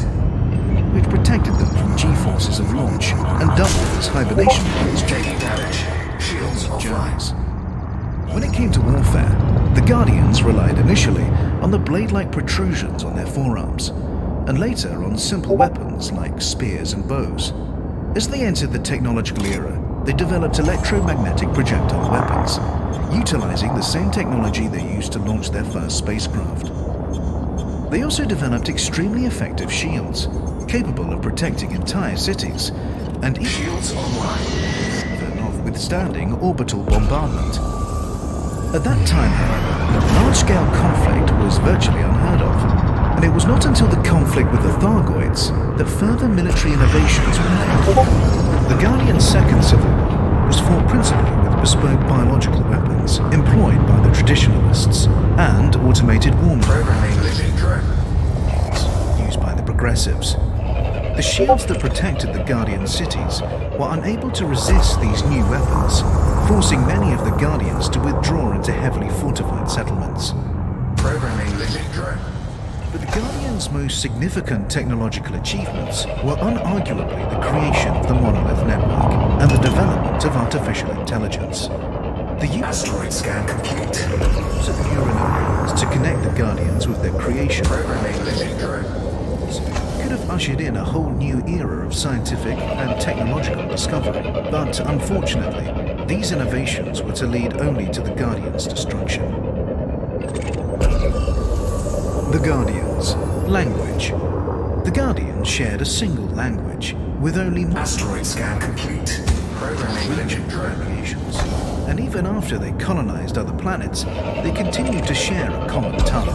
which protected them from G-forces of launch and doubled as hibernation periods Taking damage. Shields offline. journeys. When it came to warfare, the Guardians relied initially on the blade-like protrusions on their forearms, and later on simple weapons like spears and bows. As they entered the technological era, they developed electromagnetic projectile weapons, utilizing the same technology they used to launch their first spacecraft. They also developed extremely effective shields, capable of protecting entire cities, and Shields online. even of withstanding orbital bombardment. At that time, however, large-scale conflict was virtually unheard And it was not until the conflict with the Thargoids that further military innovations were made. The Guardian's Second Civil War was fought principally with bespoke biological weapons employed by the traditionalists and automated war machines used by the progressives. The shields that protected the Guardian cities were unable to resist these new weapons, forcing many of the Guardians to withdraw into heavily fortified settlements. Programming limit drone. But the Guardians' most significant technological achievements were unarguably the creation of the Monolith Network and the development of artificial intelligence. The use Asteroid scan complete. of the Uranonians to connect the Guardians with their creation Programming limit drone. could have ushered in a whole new era of scientific and technological discovery, but unfortunately, these innovations were to lead only to the Guardians' destruction. The Guardians. Language. The Guardians shared a single language, with only Asteroid scan complete. Programming limit drone. variations. And even after they colonized other planets, they continued to share a common tongue.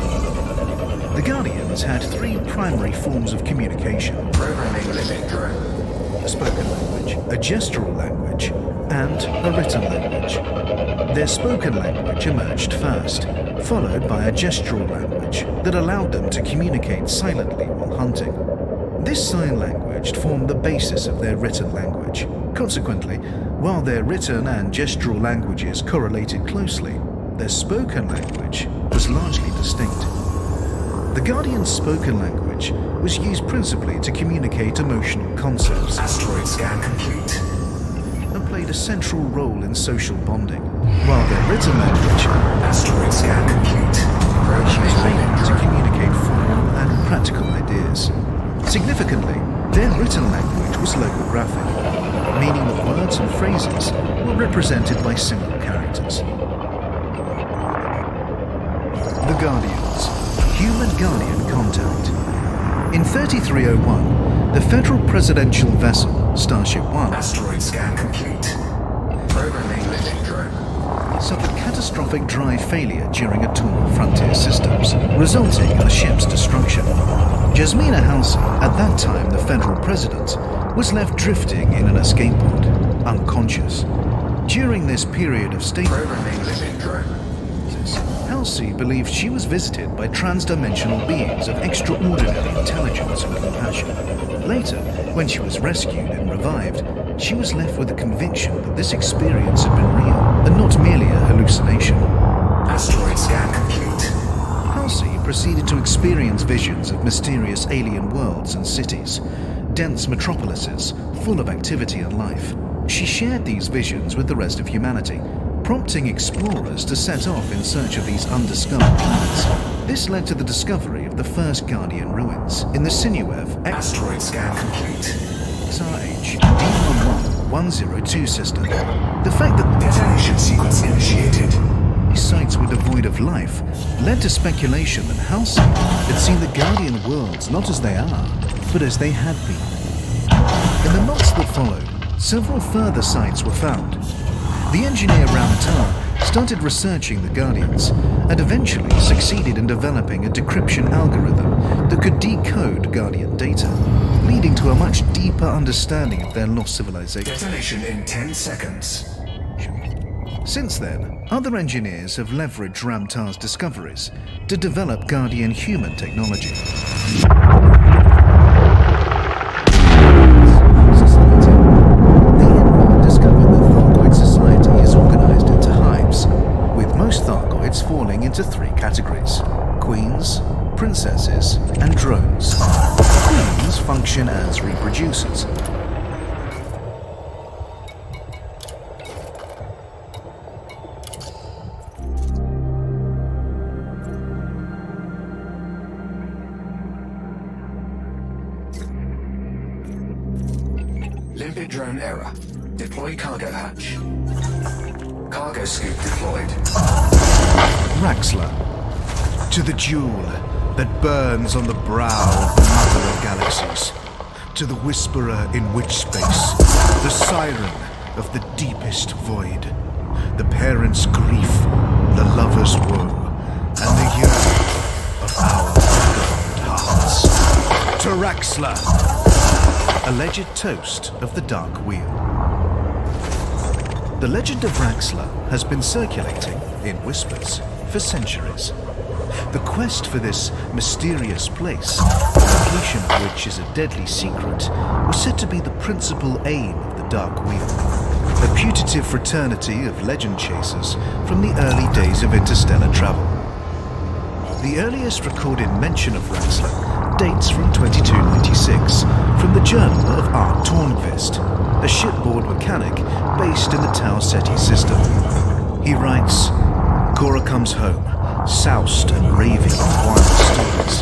The Guardians had three primary forms of communication: Programming limit drone. a spoken language, a gestural language, and a written language. Their spoken language emerged first, followed by a gestural language that allowed them to communicate silently while hunting. This sign language formed the basis of their written language. Consequently, while their written and gestural languages correlated closely, their spoken language was largely distinct. The Guardian's spoken language was used principally to communicate emotional concepts Asteroid scan complete. and played a central role in social bonding, while their written language Asteroid scan complete. was used Programming mainly limit to drone. communicate formal and practical ideas. Significantly, their written language was logographic, meaning that words and phrases were represented by single characters. The Guardians. Human-Guardian contact. In 3301, the federal presidential vessel, Starship One, Asteroid scan complete. Programming limit drone. suffered catastrophic drive failure during a tour of Frontier Systems, resulting in the ship's destruction. Jasmina Halsey, at that time the federal president, was left drifting in an escape pod, unconscious. During this period of state Programming limit drone. Halsey believed she was visited by trans-dimensional beings of extraordinary intelligence and compassion. Later, when she was rescued and revived, she was left with the conviction that this experience had been real and not merely a hallucination. Asteroid scan complete. Halsey proceeded to experience visions of mysterious alien worlds and cities, dense metropolises full of activity and life. She shared these visions with the rest of humanity, prompting explorers to set off in search of these undiscovered planets. This led to the discovery of the first Guardian ruins in the Sinuev Asteroid scan complete. XRH D11102 system. The fact that Detonation sequence initiated. these sites were devoid of life led to speculation that Halsey had seen the Guardian worlds not as they are, but as they had been. In the months that followed, several further sites were found. The engineer Ramtar started researching the Guardians and eventually succeeded in developing a decryption algorithm that could decode Guardian data, leading to a much deeper understanding of their lost civilization. Detonation in 10 seconds. Since then, other engineers have leveraged Ramtar's discoveries to develop Guardian human technology. Most Thargoids falling into three categories: queens, princesses, and drones. Queens function as reproducers. Limpid drone error. Deploy cargo hatch. Cargo scoop deployed. Raxler. To the jewel that burns on the brow of the mother of galaxies. To the whisperer in witch space. The siren of the deepest void. The parent's grief, the lover's woe, and the yearning of our forgotten heart. to Raxxla! Alleged toast of the Dark Wheel. The legend of Raxxla has been circulating, in whispers, for centuries. The quest for this mysterious place, the location of which is a deadly secret, was said to be the principal aim of the Dark Wheel, a putative fraternity of legend chasers from the early days of interstellar travel. The earliest recorded mention of Raxxla dates from 2296, from the journal of R. Tornqvist, a shipboard mechanic based in the Tau Ceti system. He writes, Cora comes home, soused and raving with wild stories,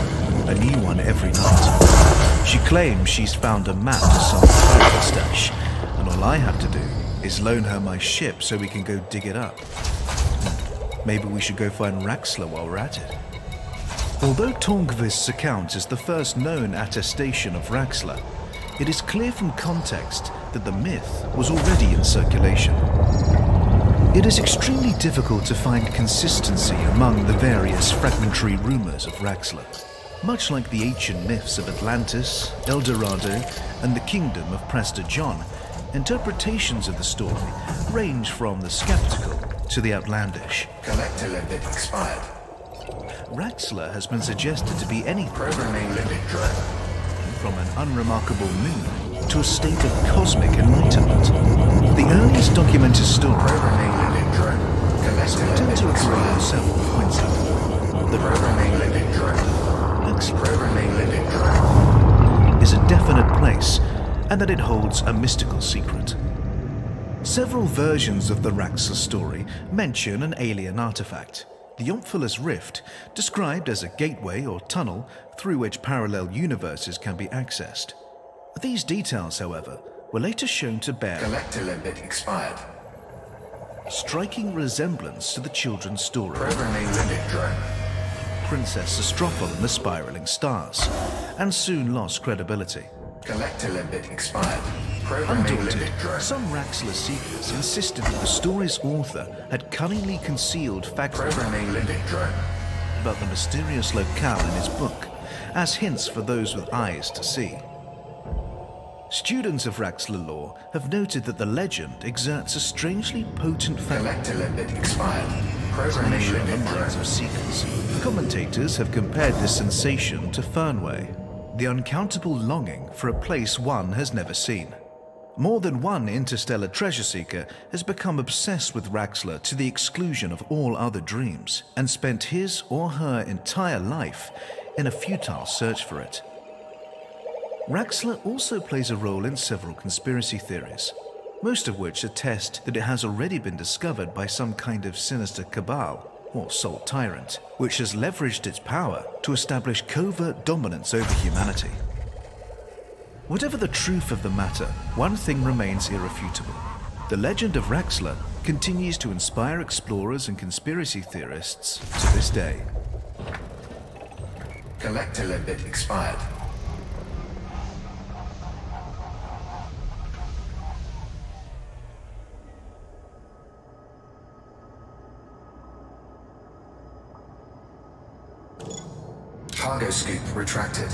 a new one every night. She claims she's found a map to some pirate stash, and all I have to do is loan her my ship so we can go dig it up. Maybe we should go find Raxxla while we're at it. Although Tornqvist's account is the first known attestation of Raxxla, it is clear from context that the myth was already in circulation. It is extremely difficult to find consistency among the various fragmentary rumors of Raxxla. Much like the ancient myths of Atlantis, El Dorado, and the kingdom of Prester John, interpretations of the story range from the skeptical to the outlandish. Collector limit expired. Raxxla has been suggested to be anything Programming limit drone. from an unremarkable moon to a state of cosmic enlightenment. The earliest documented story Programming limit drone. Collector tend limit to agree on expired. several points. The Programming limit drone. Raxxla Programming limit drone. is a definite place and that it holds a mystical secret. Several versions of the Raxxla story mention an alien artifact, the Omphilus Rift, described as a gateway or tunnel through which parallel universes can be accessed. These details, however, were later shown to bear Collector limit expired. striking resemblance to the children's story, Programming limit drone. Princess Astrophel and the Spiraling Stars, and soon lost credibility. Collector limit expired. Programming Undaunted, limit drone. some Raxxla seekers insisted that the story's author had cunningly concealed facts Programming limit drone. about the mysterious locale in his book, as hints for those with eyes to see. Students of Raxxla lore have noted that the legend exerts a strangely potent Collector limit expired. Programming fascination on the limit minds drone. of seekers. Commentators have compared this sensation to Fernway, the uncountable longing for a place one has never seen. More than one interstellar treasure seeker has become obsessed with Raxxla to the exclusion of all other dreams, and spent his or her entire life in a futile search for it. Raxxla also plays a role in several conspiracy theories, most of which attest that it has already been discovered by some kind of sinister cabal or sole tyrant, which has leveraged its power to establish covert dominance over humanity. Whatever the truth of the matter, one thing remains irrefutable. The legend of Raxxla continues to inspire explorers and conspiracy theorists to this day. Collector limit expired. Cargo scoop retracted.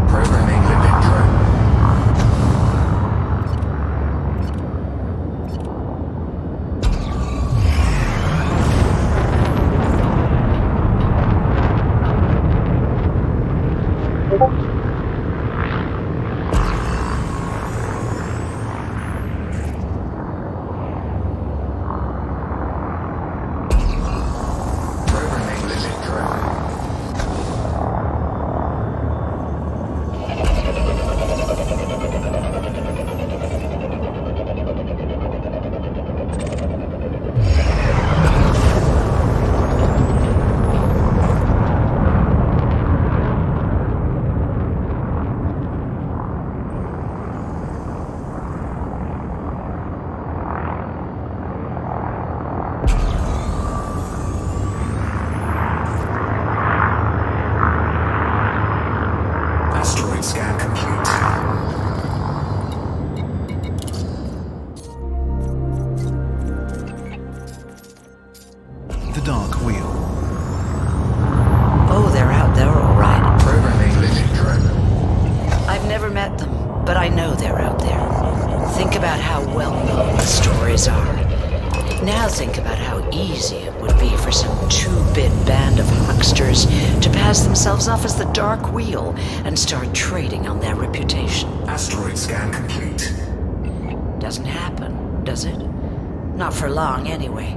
Programming limit drone. Programming limit drone. adventurers to pass themselves off as the Dark Wheel and start trading on their reputation. Asteroid scan complete. Doesn't happen, does it? Not for long, anyway.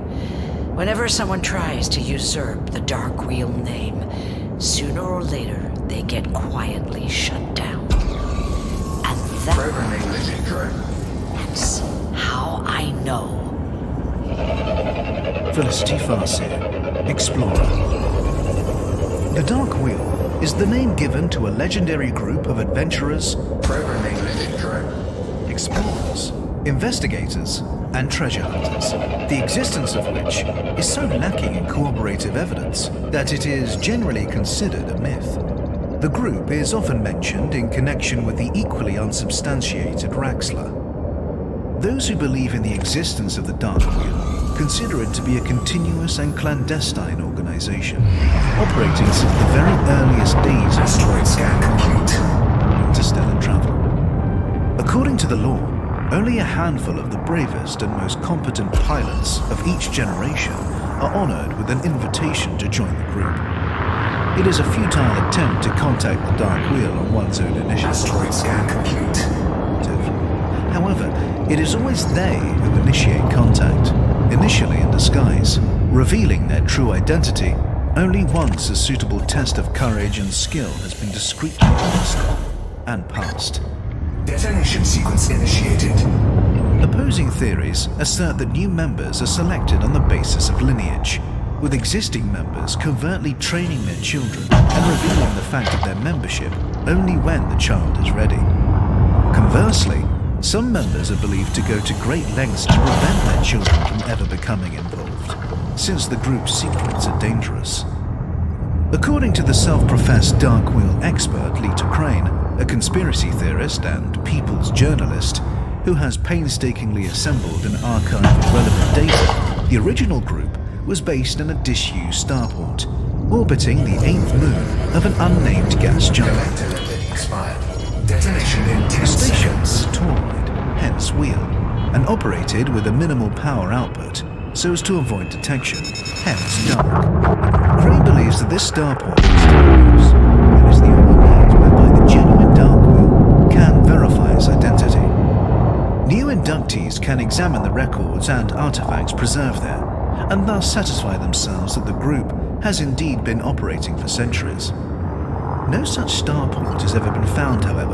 Whenever someone tries to usurp the Dark Wheel name, sooner or later they get quietly shut down. And Programming limit drone. that's how I know. Felicity Farseer, Explorer. The Dark Wheel is the name given to a legendary group of adventurers, Programming limit drone. explorers, investigators, and treasure hunters, the existence of which is so lacking in corroborative evidence that it is generally considered a myth. The group is often mentioned in connection with the equally unsubstantiated Raxxla. Those who believe in the existence of the Dark Wheel consider it to be a continuous and clandestine organization, operating since the very earliest days of Asteroid scan complete. interstellar travel. According to the law, only a handful of the bravest and most competent pilots of each generation are honored with an invitation to join the group. It is a futile attempt to contact the Dark Wheel on one's own initiative. Asteroid scan complete. However, it is always they who initiate contact, initially in disguise, revealing their true identity only once a suitable test of courage and skill has been discreetly passed and passed. Detonation sequence initiated. Opposing theories assert that new members are selected on the basis of lineage, with existing members covertly training their children and revealing the fact of their membership only when the child is ready. Conversely, some members are believed to go to great lengths to prevent their children from ever becoming involved, since the group's secrets are dangerous. According to the self-professed Dark Wheel expert Lita Crane, a conspiracy theorist and people's journalist who has painstakingly assembled an archive of relevant data, the original group was based in a disused starport, orbiting the 8th moon of an unnamed gas giant. Collector limit expired. Detonation in 10 The station was seconds. toroid, hence wheel, and operated with a minimal power output so as to avoid detection, hence dark. Crane believes that this starport is dangerous and is the only means whereby the genuine Dark Wheel can verify its identity. New inductees can examine the records and artifacts preserved there, and thus satisfy themselves that the group has indeed been operating for centuries. No such starport has ever been found, however,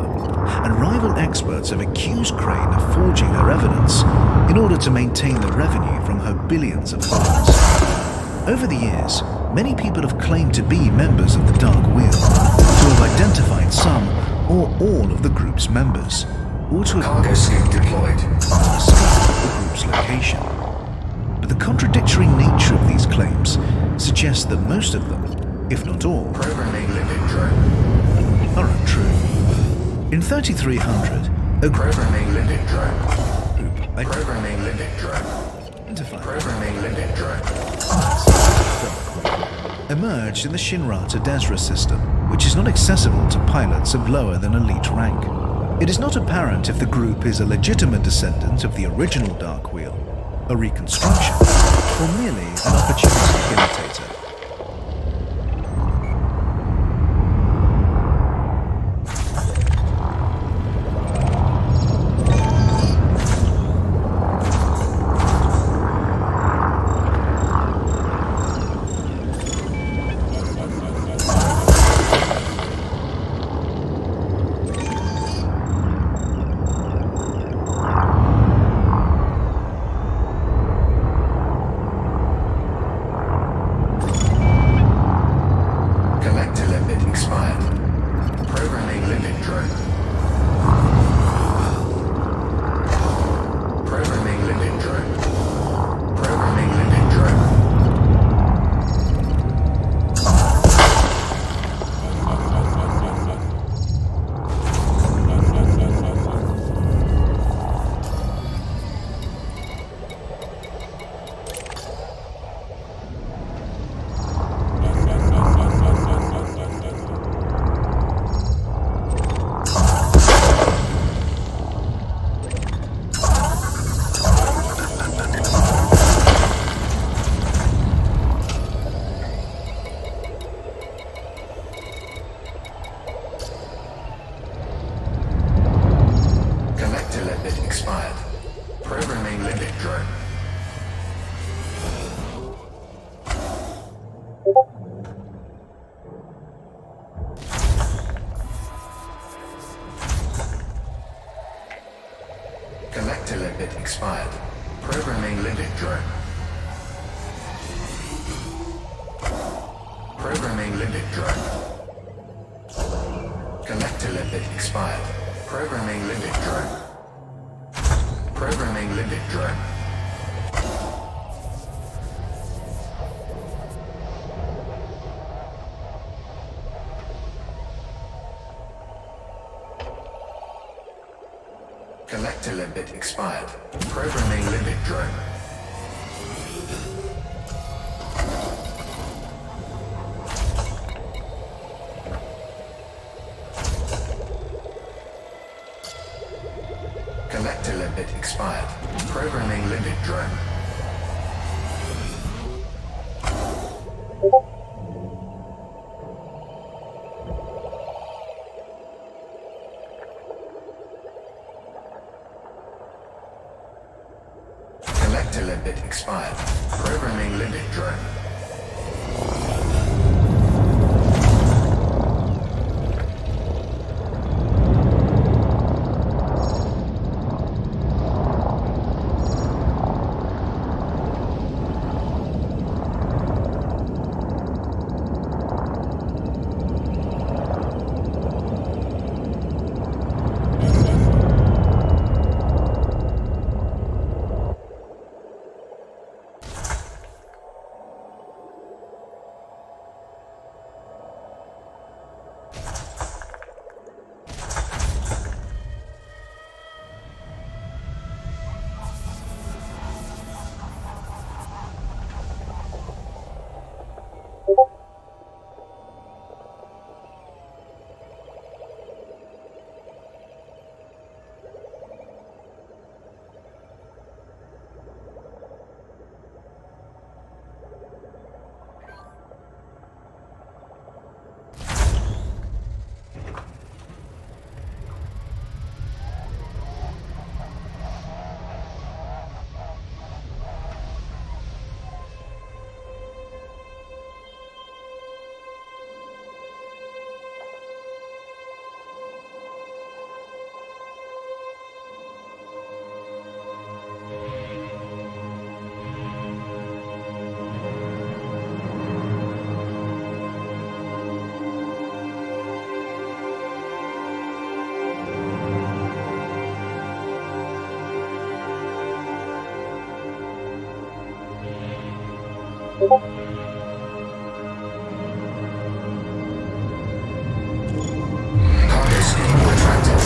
and rival experts have accused Crane of forging her evidence in order to maintain the revenue from her billions of followers. Over the years, many people have claimed to be members of the Dark Wheel, to have identified some or all of the group's members, or to have Cargo scoop deployed. discovered the group's location. But the contradictory nature of these claims suggests that most of them, if not all, Programming limit drone. are untrue. In 3300, a group Programming limit drone. identified Programming limit drone. Programming limit drone. emerged in the Shinrata Desra system, which is not accessible to pilots of lower than elite rank. It is not apparent if the group is a legitimate descendant of the original Dark Wheel, a reconstruction, or merely an opportunistic imitator. limit drone. Programming limit drone. Collector limit expired. Programming limit drone. Programming limit drone. Collector limit expired. Programming limit drone. Collector limit expired. Programming limit drone. Collector limit expired. Programming limit drone. Cargo scheme retracted.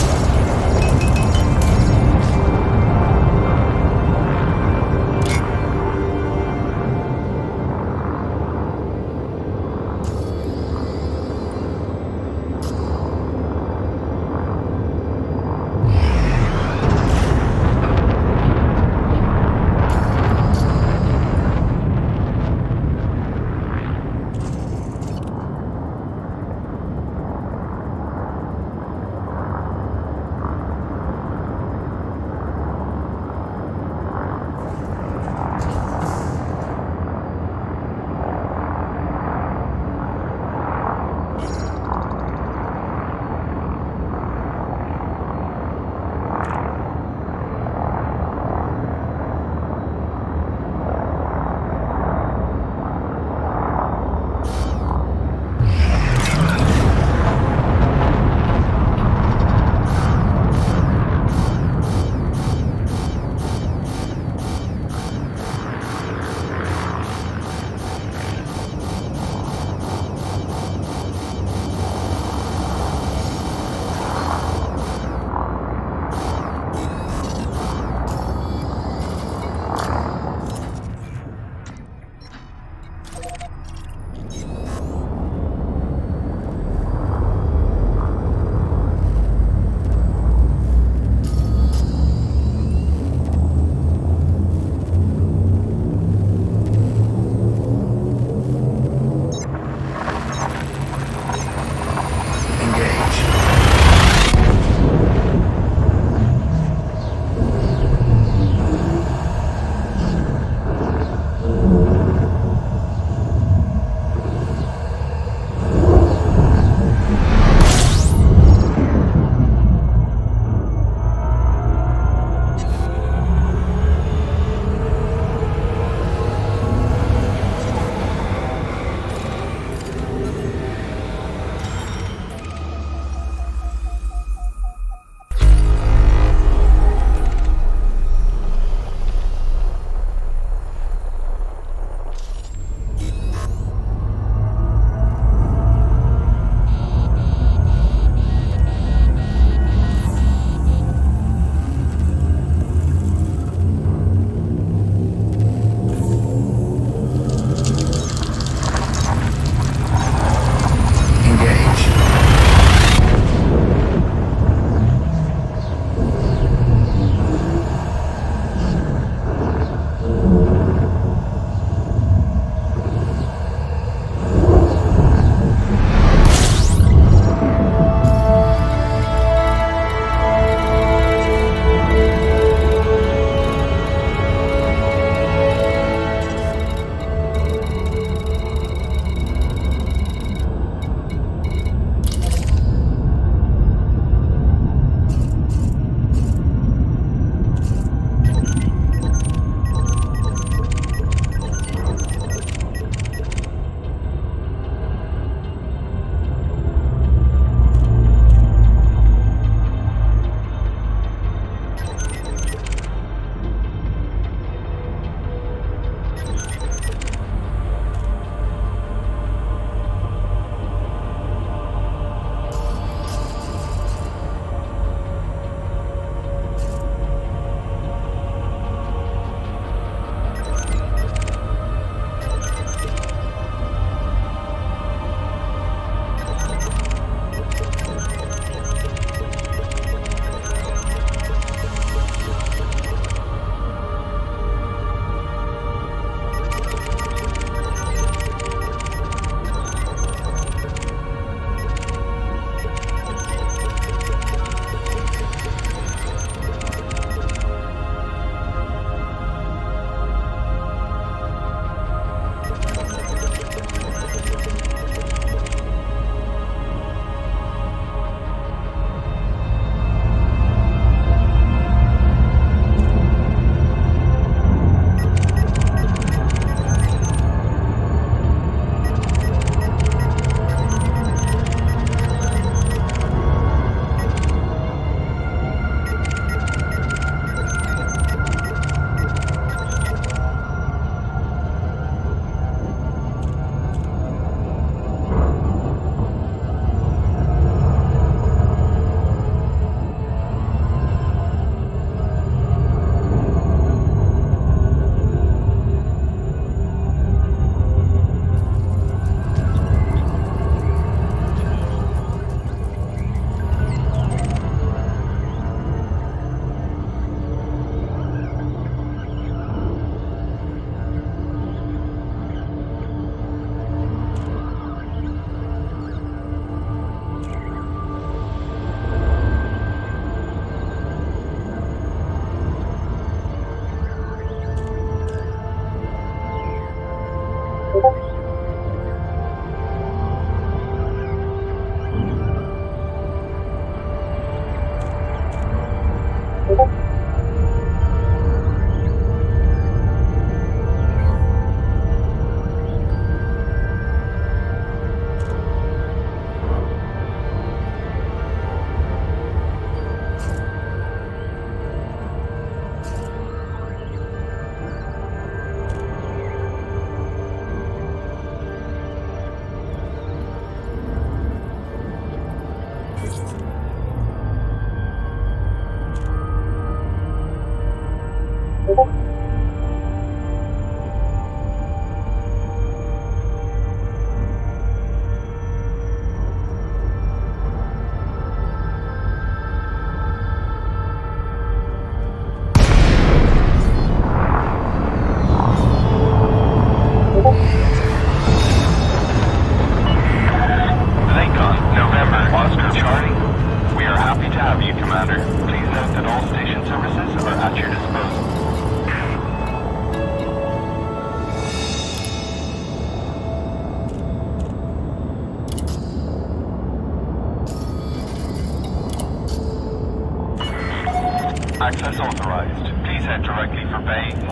access authorized. Please head directly for Bay 10.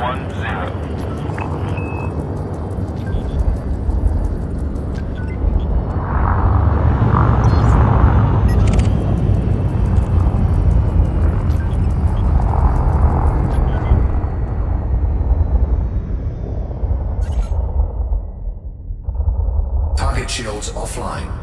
Target shields offline.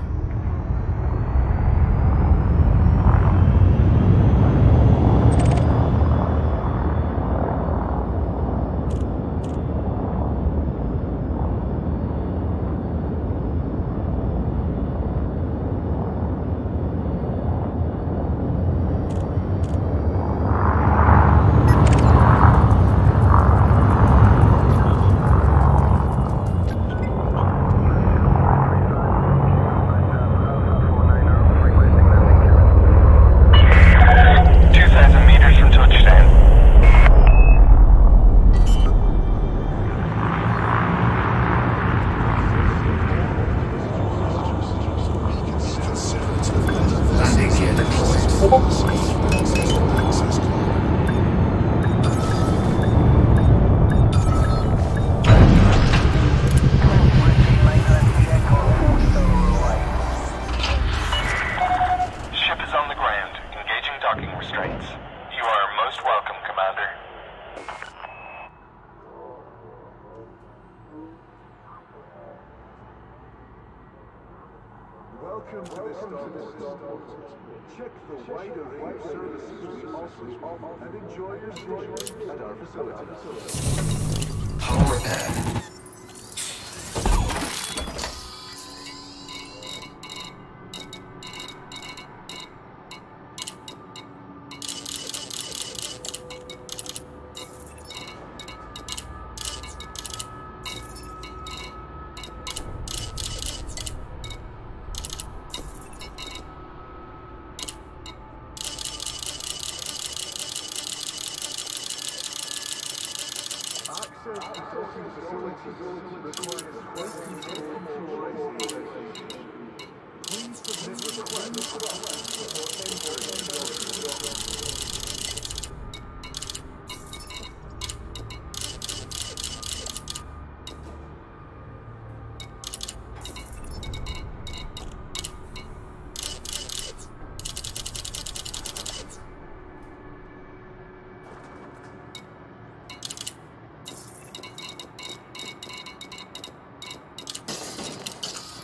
Welcome to this Starport. Check the wide array of services we offer and enjoy your stay at our facility. Hull repaired.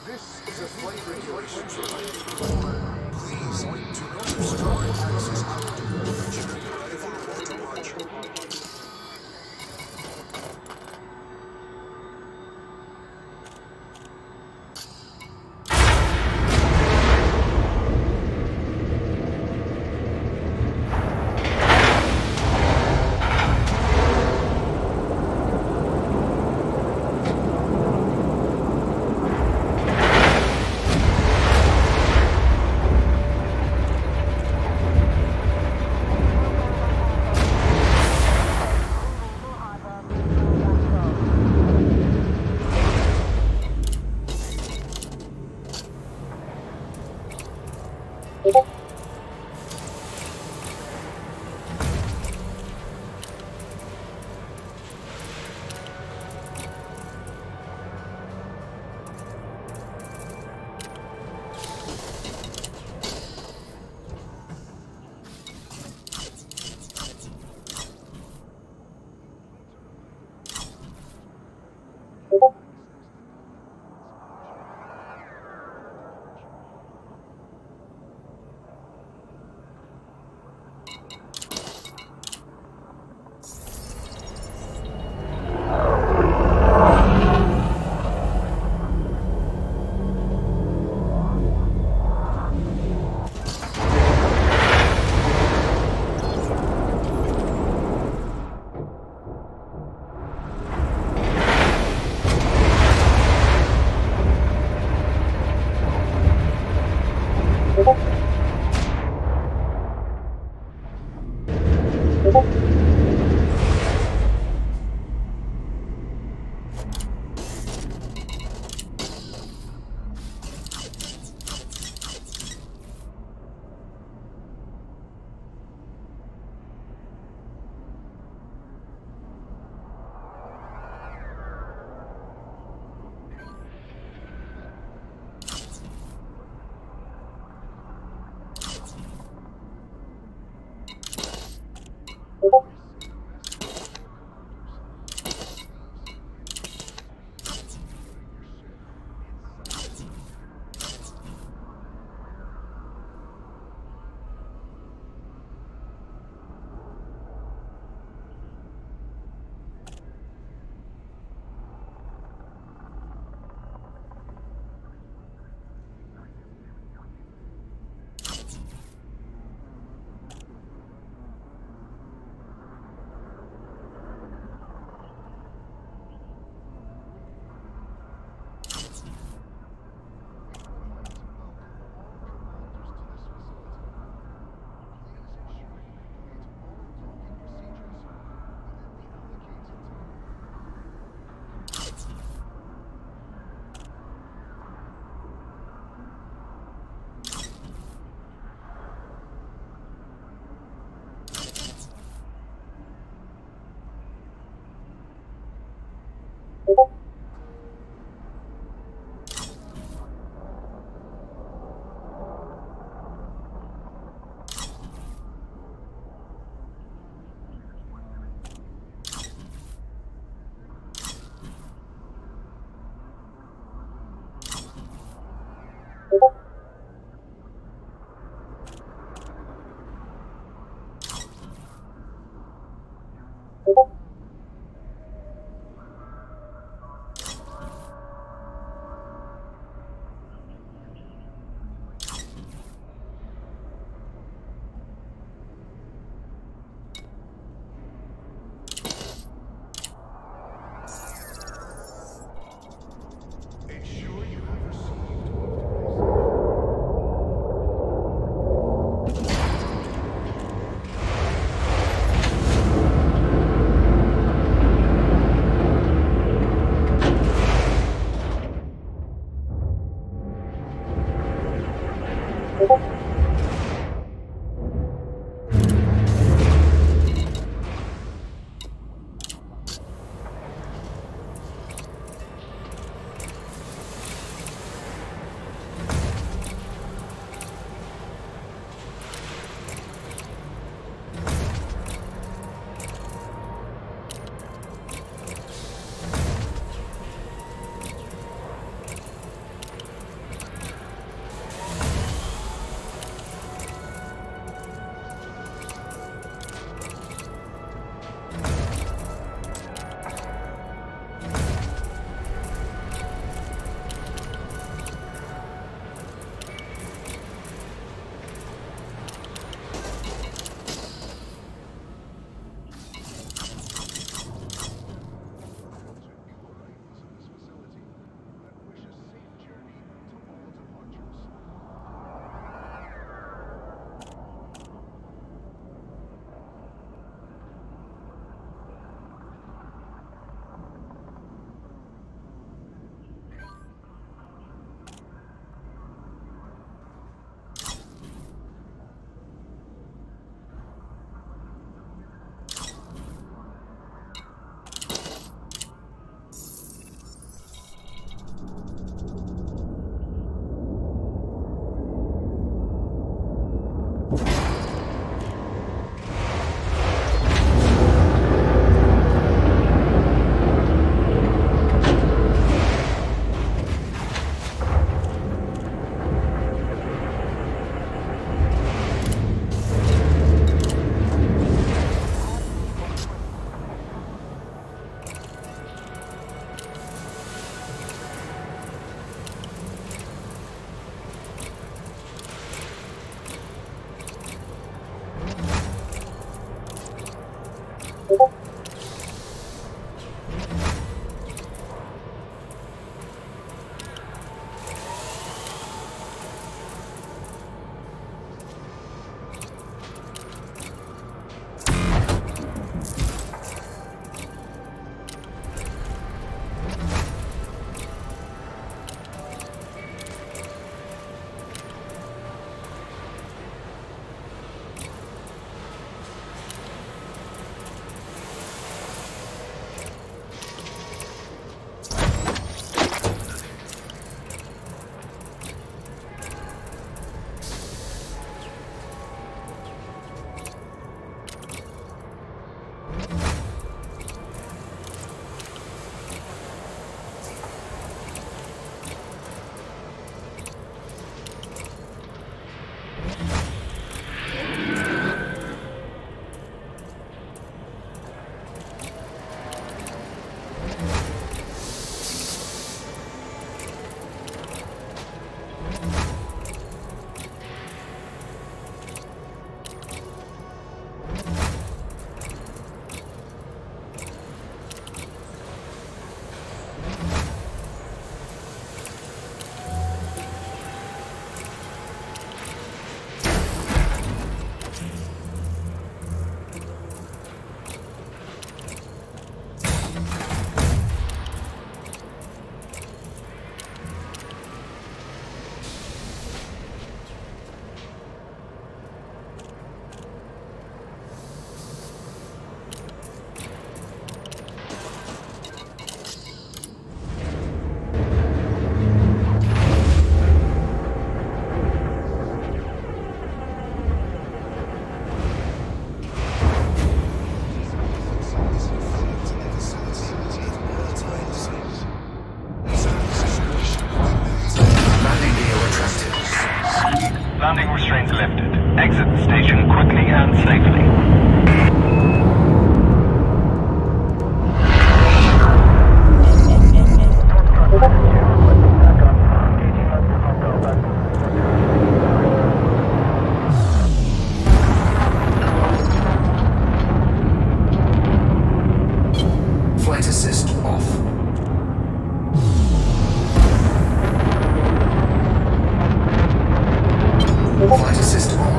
This is a flight regulation. Please do not obstruct access out. Check your arrival or departure. Landing restraints lifted. Exit the station quickly and safely. Flight assist off. Flight assist on.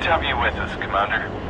to have you with us, Commander.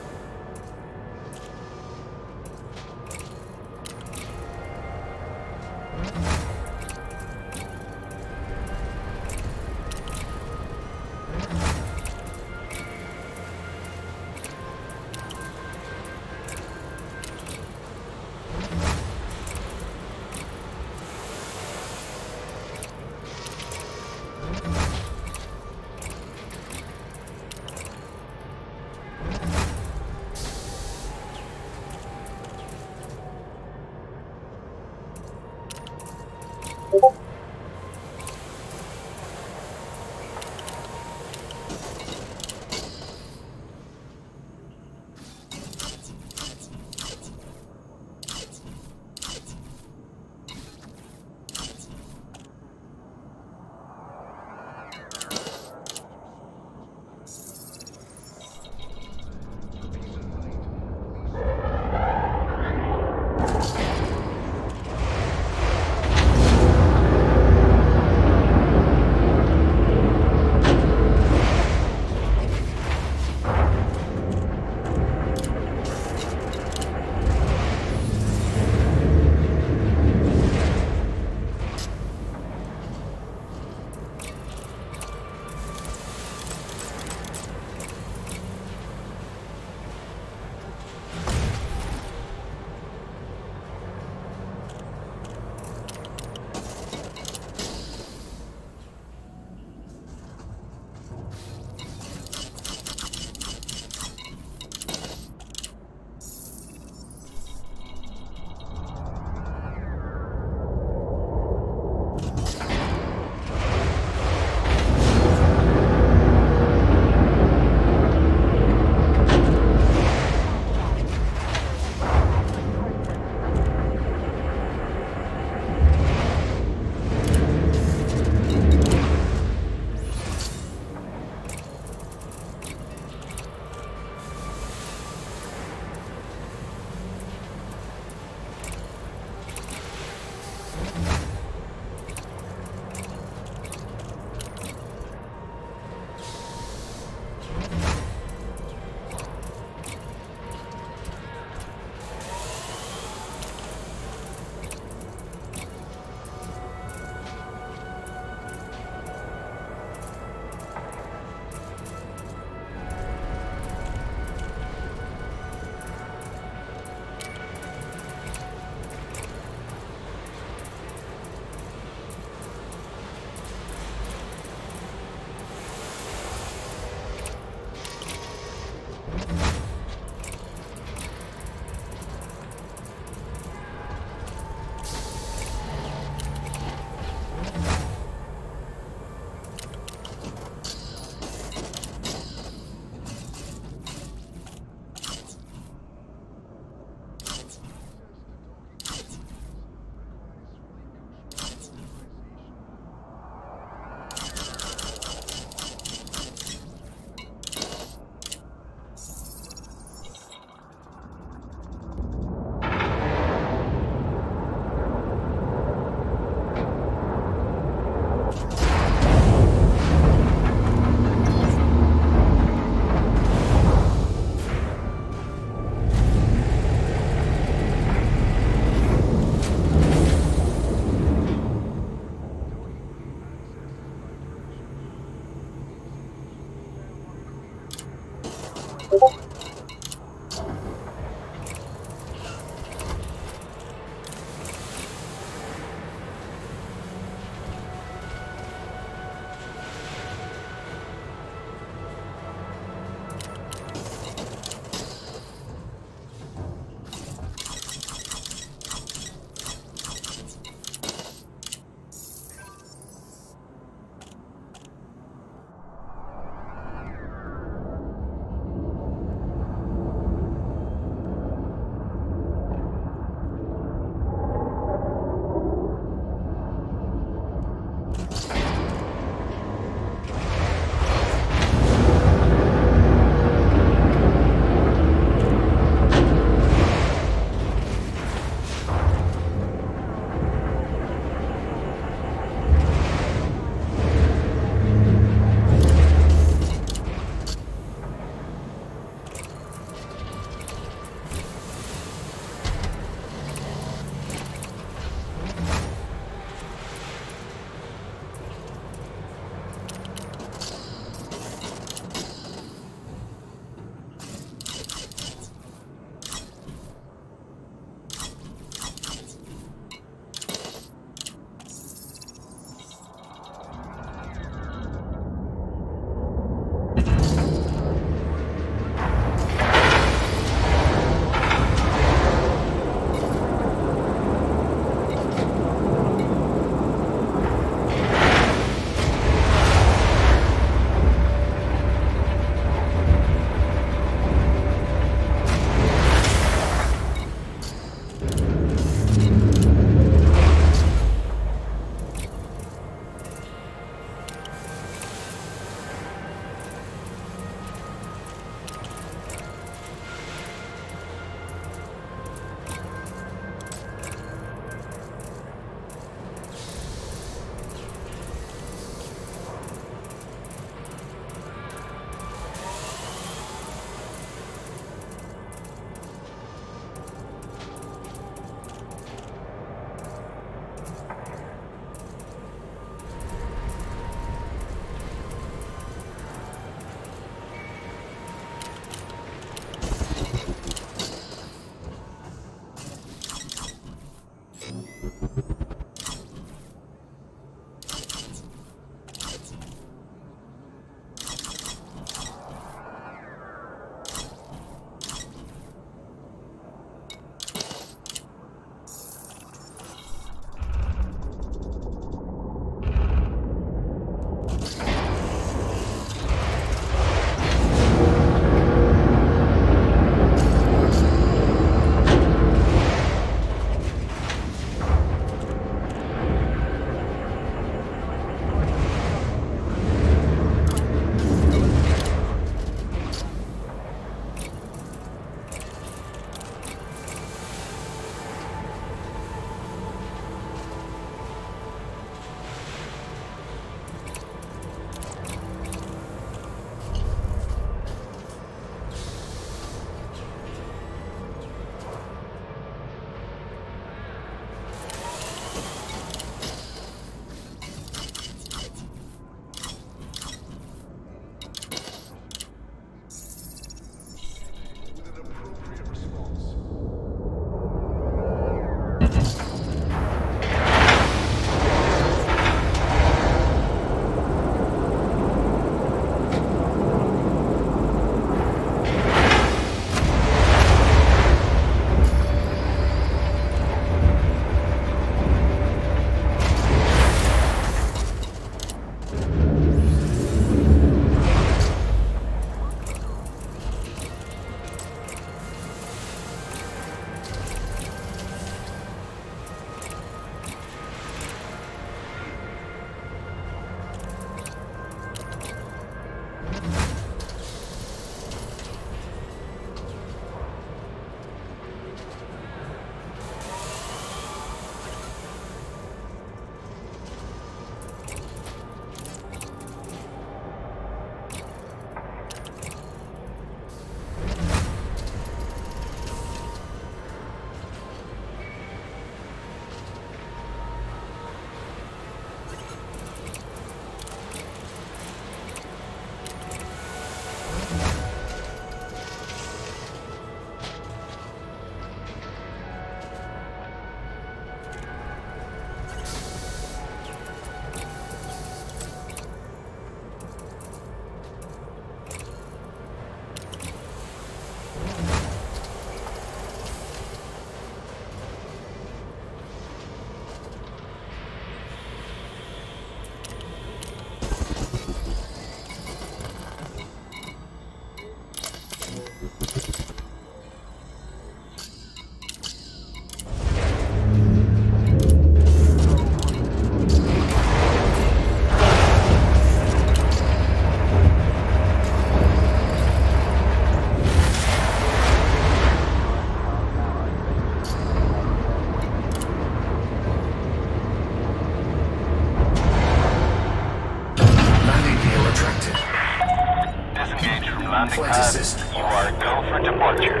landing Flight pad. assist. You are go for departure.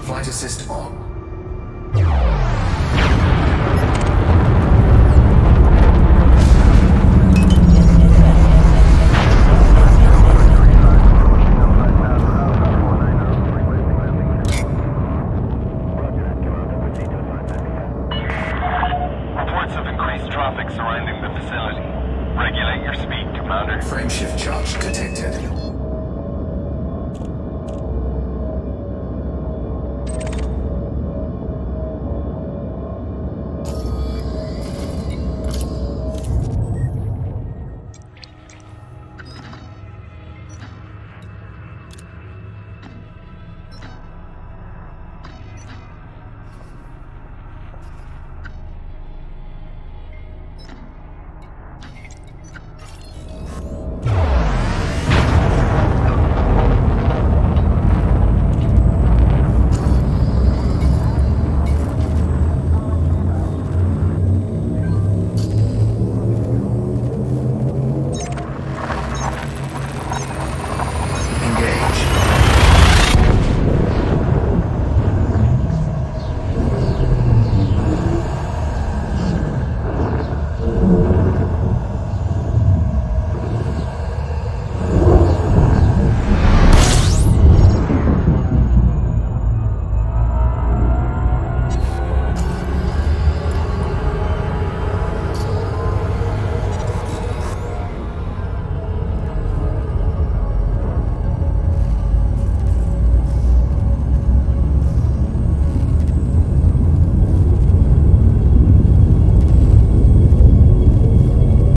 Flight assist on. Reports of increased traffic surrounding the facility. Regulate your speed, Commander. Frame shift charge detected.